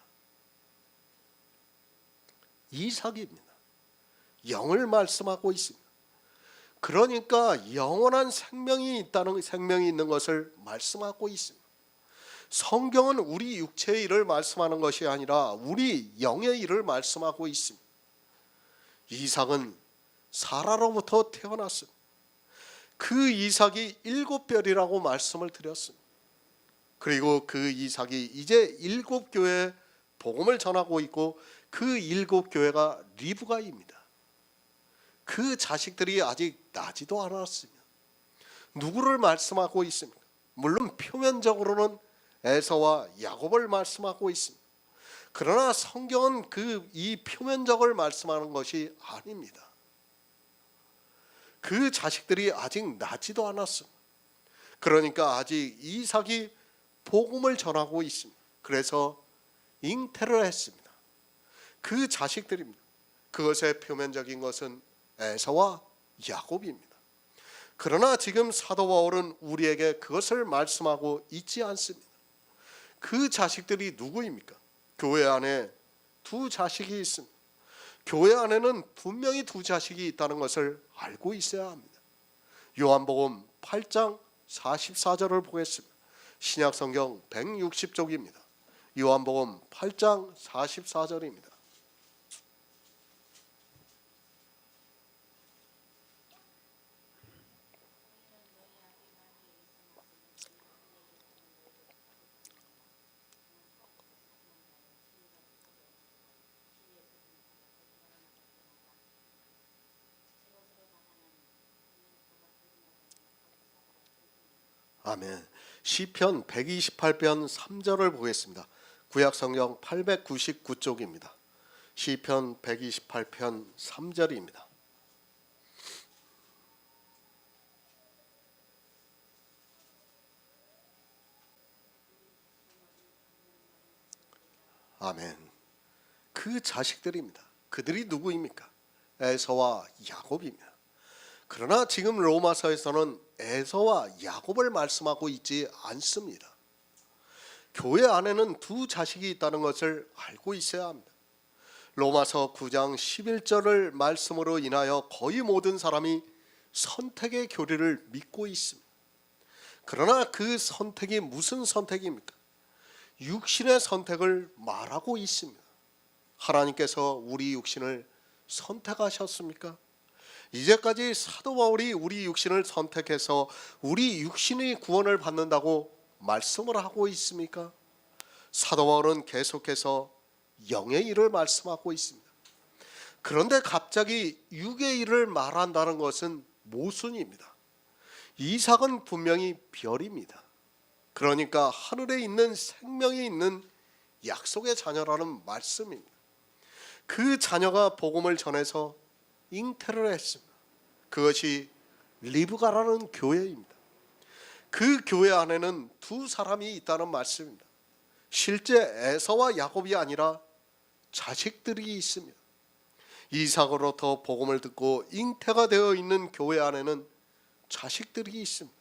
이삭입니다. 영을 말씀하고 있습니다. 그러니까 영원한 생명이 있는 것을 말씀하고 있습니다. 성경은 우리 육체의 일을 말씀하는 것이 아니라 우리 영의 일을 말씀하고 있습니다. 이삭은 사라로부터 태어났습니다. 그 이삭이 7별이라고 말씀을 드렸습니다. 그리고 그 이삭이 이제 7교회에 복음을 전하고 있고 그 7교회가 리브가입니다. 그 자식들이 아직 나지도 않았습니다. 누구를 말씀하고 있습니까? 물론 표면적으로는 에서와 야곱을 말씀하고 있습니다. 그러나 성경은 이 표면적을 말씀하는 것이 아닙니다. 그 자식들이 아직 나지도 않았습니다. 그러니까 아직 이삭이 복음을 전하고 있습니다. 그래서 잉태를 했습니다. 그 자식들입니다. 그것의 표면적인 것은 에서와 야곱입니다. 그러나 지금 사도 바울은 우리에게 그것을 말씀하고 있지 않습니다. 그 자식들이 누구입니까? 교회 안에 두 자식이 있습니다. 교회 안에는 분명히 두 자식이 있다는 것을 알고 있어야 합니다. 요한복음 8장 44절을 보겠습니다. 신약성경 160쪽입니다. 요한복음 8장 44절입니다. 아멘. 시편 128편 3절을 보겠습니다. 구약성경 899쪽입니다. 시편 128편 3절입니다. 아멘. 그 자식들입니다. 그들이 누구입니까? 에서와 야곱입니다. 그러나 지금 로마서에서는 에서와 야곱을 말씀하고 있지 않습니다. 교회 안에는 두 자식이 있다는 것을 알고 있어야 합니다. 로마서 9장 11절을 말씀으로 인하여 거의 모든 사람이 선택의 교리를 믿고 있습니다. 그러나 그 선택이 무슨 선택입니까? 육신의 선택을 말하고 있습니다. 하나님께서 우리 육신을 선택하셨습니까? 이제까지 사도 바울이 우리 육신을 선택해서 우리 육신의 구원을 받는다고 말씀을 하고 있습니까? 사도 바울은 계속해서 영의 일을 말씀하고 있습니다. 그런데 갑자기 육의 일을 말한다는 것은 모순입니다. 이삭은 분명히 별입니다. 그러니까 하늘에 있는 생명이 있는 약속의 자녀라는 말씀입니다. 그 자녀가 복음을 전해서 잉태를 했습니다. 그것이 리브가라는 교회입니다. 그 교회 안에는 두 사람이 있다는 말씀입니다. 실제 에서와 야곱이 아니라 자식들이 있습니다. 이삭으로부터 복음을 듣고 잉태가 되어 있는 교회 안에는 자식들이 있습니다.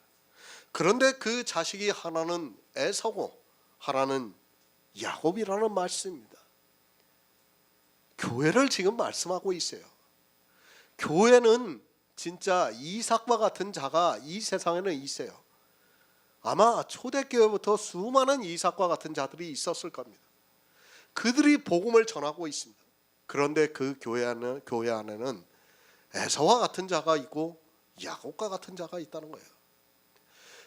그런데 그 자식이 하나는 에서고 하나는 야곱이라는 말씀입니다. 교회를 지금 말씀하고 있어요. 교회는 진짜 이삭과 같은 자가 이 세상에는 있어요. 아마 초대교회부터 수많은 이삭과 같은 자들이 있었을 겁니다. 그들이 복음을 전하고 있습니다. 그런데 그 교회 안에는 에서와 같은 자가 있고 야곱과 같은 자가 있다는 거예요.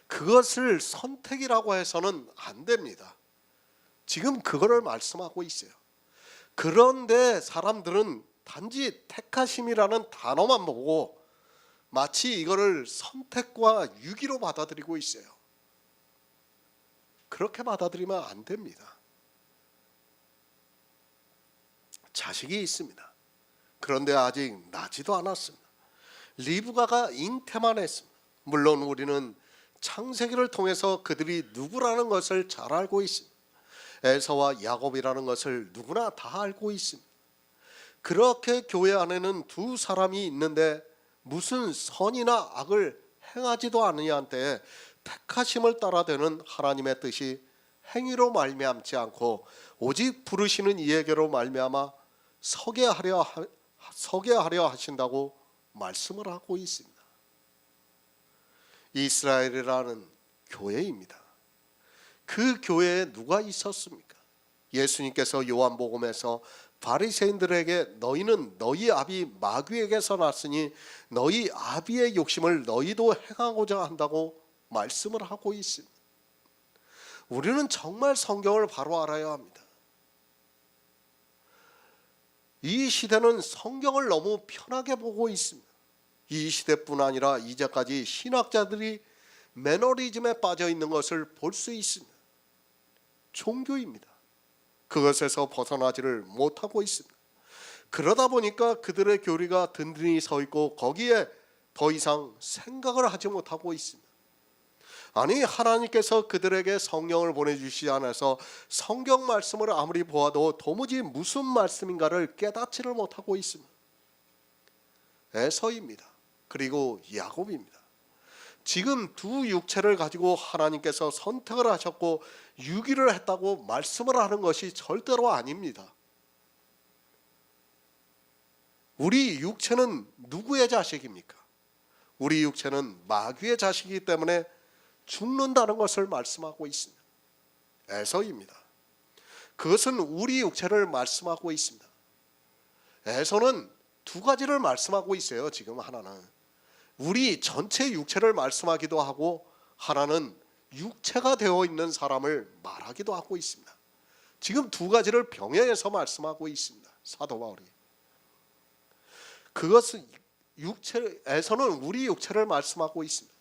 그것을 선택이라고 해서는 안 됩니다. 지금 그거를 말씀하고 있어요. 그런데 사람들은 단지 택하심이라는 단어만 보고 마치 이거를 선택과 유기로 받아들이고 있어요. 그렇게 받아들이면 안 됩니다. 자식이 있습니다. 그런데 아직 나지도 않았습니다. 리브가가 잉태만 했습니다. 물론 우리는 창세기를 통해서 그들이 누구라는 것을 잘 알고 있습니다. 에서와 야곱이라는 것을 누구나 다 알고 있습니다. 그렇게 교회 안에는 두 사람이 있는데 무슨 선이나 악을 행하지도 않으냐 때 택하심을 따라되는 하나님의 뜻이 행위로 말미암지 않고 오직 부르시는 이에게로 말미암아 서게 하려 하신다고 말씀을 하고 있습니다. 이스라엘이라는 교회입니다. 그 교회에 누가 있었습니까? 예수님께서 요한복음에서 바리새인들에게 너희는 너희 아비 마귀에게서 났으니 너희 아비의 욕심을 너희도 행하고자 한다고 말씀을 하고 있습니다. 우리는 정말 성경을 바로 알아야 합니다. 이 시대는 성경을 너무 편하게 보고 있습니다. 이 시대뿐 아니라 이제까지 신학자들이 매너리즘에 빠져 있는 것을 볼 수 있습니다. 종교입니다. 그것에서 벗어나지를 못하고 있습니다. 그러다 보니까 그들의 교리가 든든히 서 있고 거기에 더 이상 생각을 하지 못하고 있습니다. 아니, 하나님께서 그들에게 성령을 보내주시지 않아서 성경 말씀을 아무리 보아도 도무지 무슨 말씀인가를 깨닫지를 못하고 있습니다. 에서입니다. 그리고 야곱입니다. 지금 두 육체를 가지고 하나님께서 선택을 하셨고 유기를 했다고 말씀을 하는 것이 절대로 아닙니다. 우리 육체는 누구의 자식입니까? 우리 육체는 마귀의 자식이기 때문에 죽는다는 것을 말씀하고 있습니다. 에서입니다. 그것은 우리 육체를 말씀하고 있습니다. 에서는 두 가지를 말씀하고 있어요. 지금 하나는 우리 전체 육체를 말씀하기도 하고 하나는 육체가 되어 있는 사람을 말하기도 하고 있습니다. 지금 두 가지를 병행해서 말씀하고 있습니다. 사도 바울이. 그것은 에서는 우리 육체를 말씀하고 있습니다.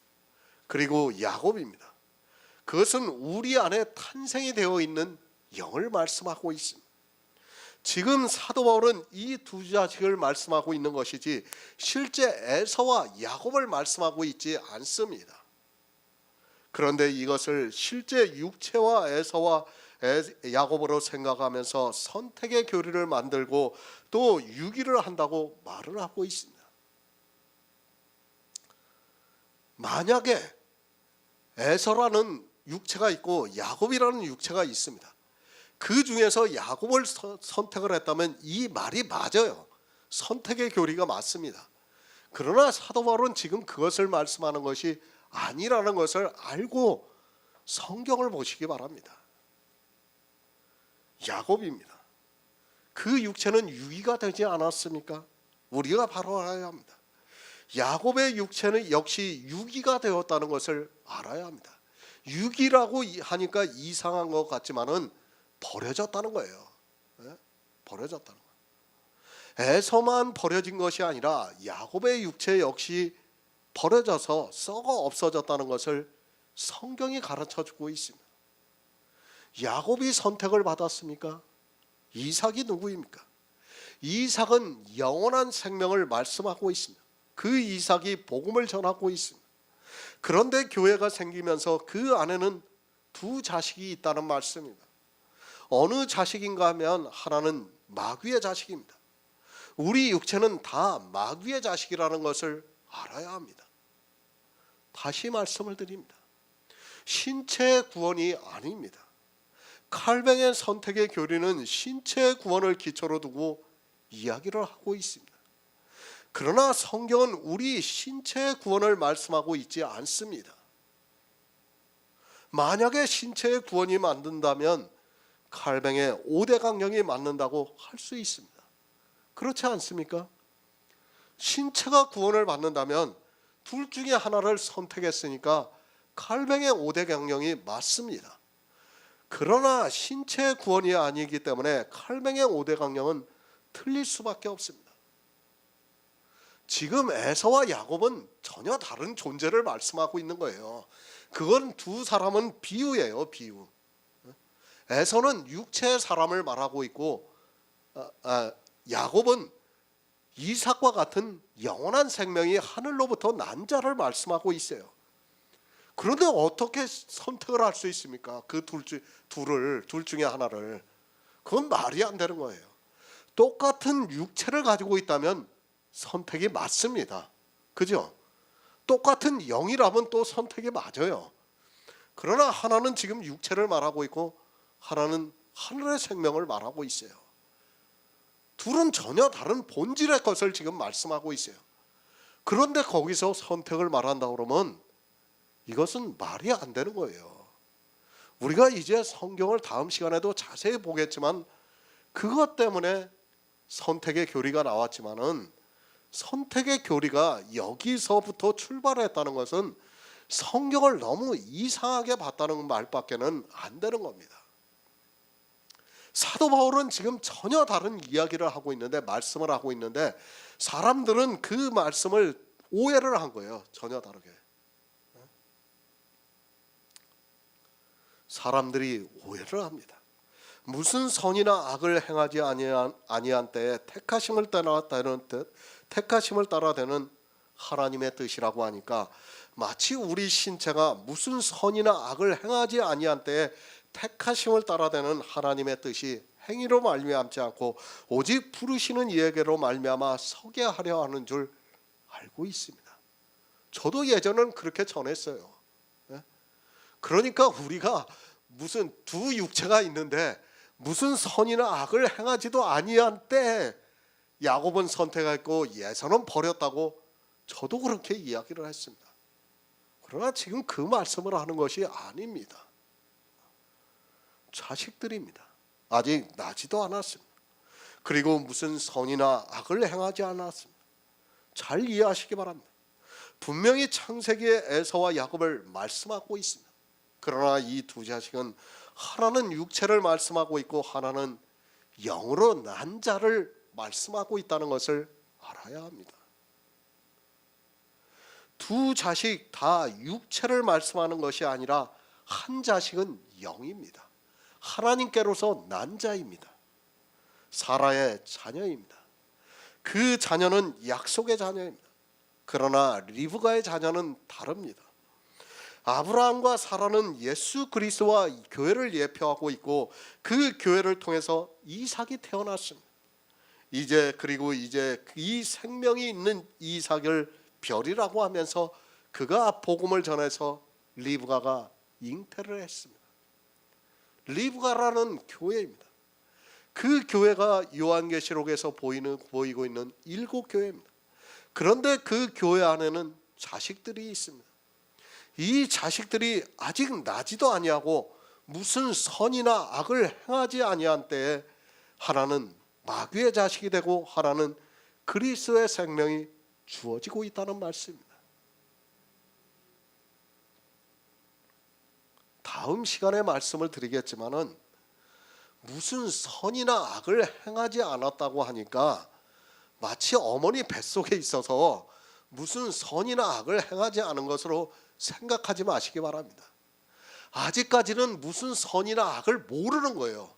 그리고 야곱입니다. 그것은 우리 안에 탄생이 되어 있는 영을 말씀하고 있습니다. 지금 사도 바울은 이 두 자식을 말씀하고 있는 것이지 실제 에서와 야곱을 말씀하고 있지 않습니다. 그런데 이것을 실제 육체와 에서와 야곱으로 생각하면서 선택의 교리를 만들고 또 유기를 한다고 말을 하고 있습니다. 만약에 에서라는 육체가 있고 야곱이라는 육체가 있습니다. 그 중에서 야곱을 선택을 했다면 이 말이 맞아요. 선택의 교리가 맞습니다. 그러나 사도 바울은 지금 그것을 말씀하는 것이 아니라는 것을 알고 성경을 보시기 바랍니다. 야곱입니다. 그 육체는 유기가 되지 않았습니까? 우리가 바로 알아야 합니다. 야곱의 육체는 역시 유기가 되었다는 것을 알아야 합니다. 유기라고 하니까 이상한 것 같지만은 버려졌다는 거예요. 버려졌다는 거예요. 에서만 버려진 것이 아니라 야곱의 육체 역시 버려져서 썩어 없어졌다는 것을 성경이 가르쳐주고 있습니다. 야곱이 선택을 받았습니까? 이삭이 누구입니까? 이삭은 영원한 생명을 말씀하고 있습니다. 그 이삭이 복음을 전하고 있습니다. 그런데 교회가 생기면서 그 안에는 두 자식이 있다는 말씀입니다. 어느 자식인가 하면 하나는 마귀의 자식입니다. 우리 육체는 다 마귀의 자식이라는 것을 알아야 합니다. 다시 말씀을 드립니다. 신체의 구원이 아닙니다. 칼뱅의 선택의 교리는 신체의 구원을 기초로 두고 이야기를 하고 있습니다. 그러나 성경은 우리 신체의 구원을 말씀하고 있지 않습니다. 만약에 신체의 구원이 맞는다면 칼뱅의 5대 강령이 맞는다고 할 수 있습니다. 그렇지 않습니까? 신체가 구원을 받는다면 둘 중에 하나를 선택했으니까 칼뱅의 5대 강령이 맞습니다. 그러나 신체의 구원이 아니기 때문에 칼뱅의 5대 강령은 틀릴 수밖에 없습니다. 지금 에서와 야곱은 전혀 다른 존재를 말씀하고 있는 거예요. 그건 두 사람은 비유예요, 비유. 에서는 육체의 사람을 말하고 있고 야곱은 이삭과 같은 영원한 생명이 하늘로부터 난 자를 말씀하고 있어요. 그런데 어떻게 선택을 할 수 있습니까? 그 둘 중에 하나를. 그건 말이 안 되는 거예요. 똑같은 육체를 가지고 있다면 선택이 맞습니다. 그죠? 똑같은 영이라면 또 선택이 맞아요. 그러나 하나는 지금 육체를 말하고 있고 하나는 하늘의 생명을 말하고 있어요. 둘은 전혀 다른 본질의 것을 지금 말씀하고 있어요. 그런데 거기서 선택을 말한다 그러면 이것은 말이 안 되는 거예요. 우리가 이제 성경을 다음 시간에도 자세히 보겠지만 그것 때문에 선택의 교리가 나왔지만은 선택의 교리가 여기서부터 출발했다는 것은 성경을 너무 이상하게 봤다는 말밖에는 안 되는 겁니다. 사도 바울은 지금 전혀 다른 이야기를 하고 있는데 말씀을 하고 있는데 사람들은 그 말씀을 오해를 한 거예요. 전혀 다르게. 사람들이 오해를 합니다. 무슨 선이나 악을 행하지 아니한 때에 택하심을 따라 되는 하나님의 뜻이라고 하니까 마치 우리 신체가 무슨 선이나 악을 행하지 아니한 때에 택하심을 따라 되는 하나님의 뜻이 행위로 말미암지 않고 오직 부르시는 이에게로 말미암아 서게 하려 하는 줄 알고 있습니다. 저도 예전은 그렇게 전했어요. 그러니까 우리가 무슨 두 육체가 있는데 무슨 선이나 악을 행하지도 아니한 때 야곱은 선택했고 에서는 버렸다고 저도 그렇게 이야기를 했습니다. 그러나 지금 그 말씀을 하는 것이 아닙니다. 자식들입니다. 아직 나지도 않았습니다. 그리고 무슨 선이나 악을 행하지 않았습니다. 잘 이해하시기 바랍니다. 분명히 창세기의 에서와 야곱을 말씀하고 있습니다. 그러나 이 두 자식은 하나는 육체를 말씀하고 있고 하나는 영으로 난 자를 말씀하고 있다는 것을 알아야 합니다. 두 자식 다 육체를 말씀하는 것이 아니라 한 자식은 영입니다. 하나님께로서 난 자입니다. 사라의 자녀입니다. 그 자녀는 약속의 자녀입니다. 그러나 리브가의 자녀는 다릅니다. 아브라함과 사라는 예수 그리스도와 교회를 예표하고 있고 그 교회를 통해서 이삭이 태어났습니다. 그리고 이제 이 생명이 있는 이삭을 별이라고 하면서 그가 복음을 전해서 리브가가 잉태를 했습니다. 리브가라는 교회입니다. 그 교회가 요한계시록에서 보이고 있는 7교회입니다. 그런데 그 교회 안에는 자식들이 있습니다. 이 자식들이 아직 나지도 아니하고 무슨 선이나 악을 행하지 아니한 때에 하나는 마귀의 자식이 되고 하라는 그리스도의 생명이 주어지고 있다는 말씀입니다. 다음 시간에 말씀을 드리겠지만은 무슨 선이나 악을 행하지 않았다고 하니까 마치 어머니 뱃속에 있어서 무슨 선이나 악을 행하지 않은 것으로 생각하지 마시기 바랍니다. 아직까지는 무슨 선이나 악을 모르는 거예요.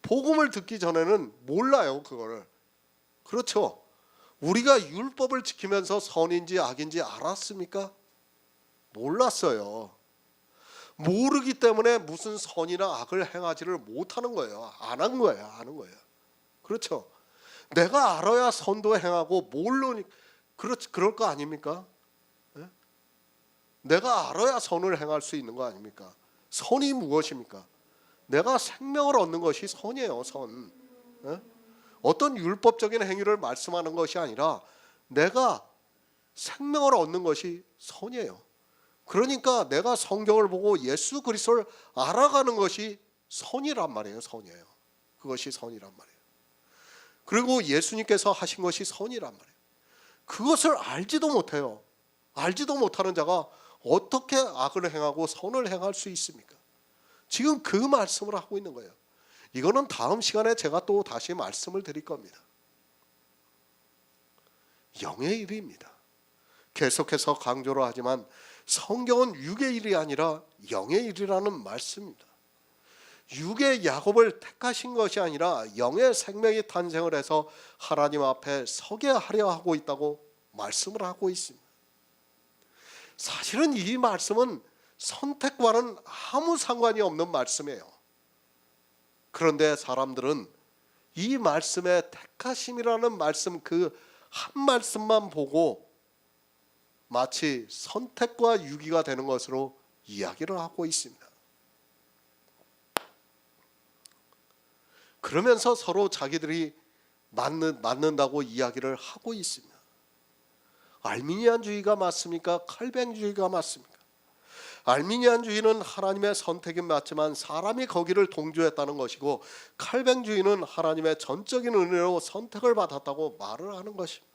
복음을 듣기 전에는 몰라요, 그거를. 그렇죠? 우리가 율법을 지키면서 선인지 악인지 알았습니까? 몰랐어요. 모르기 때문에 무슨 선이나 악을 행하지를 못하는 거예요. 안 한 거예요. 아는 거예요. 그렇죠? 내가 알아야 선도 행하고 모르니 그럴 거 아닙니까? 네? 내가 알아야 선을 행할 수 있는 거 아닙니까? 선이 무엇입니까? 내가 생명을 얻는 것이 선이에요. 선. 네? 어떤 율법적인 행위를 말씀하는 것이 아니라 내가 생명을 얻는 것이 선이에요. 그러니까 내가 성경을 보고 예수 그리스도를 알아가는 것이 선이란 말이에요. 선이에요. 그것이 선이란 말이에요. 그리고 예수님께서 하신 것이 선이란 말이에요. 그것을 알지도 못해요. 알지도 못하는 자가 어떻게 악을 행하고 선을 행할 수 있습니까? 지금 그 말씀을 하고 있는 거예요. 이거는 다음 시간에 제가 또 다시 말씀을 드릴 겁니다. 영의 일입니다. 계속해서 강조를 하지만 성경은 육의 일이 아니라 영의 일이라는 말씀입니다. 육의 야곱을 택하신 것이 아니라 영의 생명이 탄생을 해서 하나님 앞에 서게 하려 하고 있다고 말씀을 하고 있습니다. 사실은 이 말씀은 선택과는 아무 상관이 없는 말씀이에요. 그런데 사람들은 이 말씀의 택하심이라는 말씀 그 한 말씀만 보고 마치 선택과 유기가 되는 것으로 이야기를 하고 있습니다. 그러면서 서로 자기들이 맞는다고 이야기를 하고 있습니다. 알미니안주의가 맞습니까? 칼뱅주의가 맞습니까? 알미니안주의는 하나님의 선택이 맞지만 사람이 거기를 동조했다는 것이고, 칼뱅주의는 하나님의 전적인 은혜로 선택을 받았다고 말을 하는 것입니다.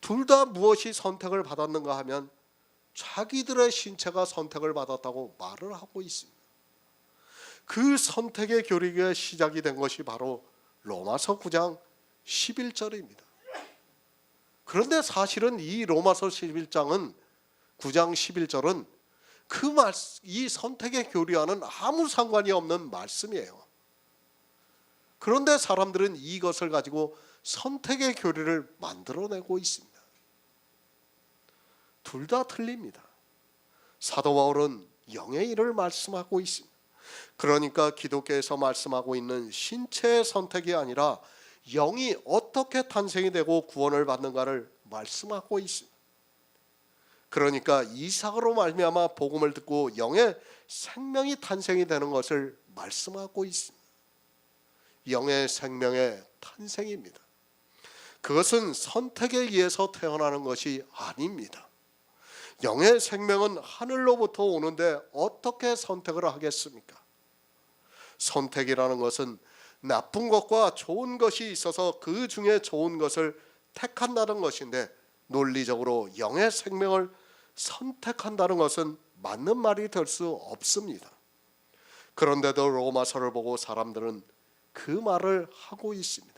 둘 다 무엇이 선택을 받았는가 하면 자기들의 신체가 선택을 받았다고 말을 하고 있습니다. 그 선택의 교리가 시작이 된 것이 바로 로마서 9장 11절입니다. 그런데 사실은 이 로마서 11장은 9장 11절은 이 선택의 교리와는 아무 상관이 없는 말씀이에요. 그런데 사람들은 이것을 가지고 선택의 교리를 만들어내고 있습니다. 둘 다 틀립니다. 사도 바울은 영의 일을 말씀하고 있습니다. 그러니까 기독교에서 말씀하고 있는 신체의 선택이 아니라 영이 어떻게 탄생이 되고 구원을 받는가를 말씀하고 있습니다. 그러니까 이삭으로 말미암아 복음을 듣고 영의 생명이 탄생이 되는 것을 말씀하고 있습니다. 영의 생명의 탄생입니다. 그것은 선택에 의해서 태어나는 것이 아닙니다. 영의 생명은 하늘로부터 오는데 어떻게 선택을 하겠습니까? 선택이라는 것은 나쁜 것과 좋은 것이 있어서 그 중에 좋은 것을 택한다는 것인데, 논리적으로 영의 생명을 선택한다는 것은 맞는 말이 될 수 없습니다. 그런데도 로마서를 보고 사람들은 그 말을 하고 있습니다.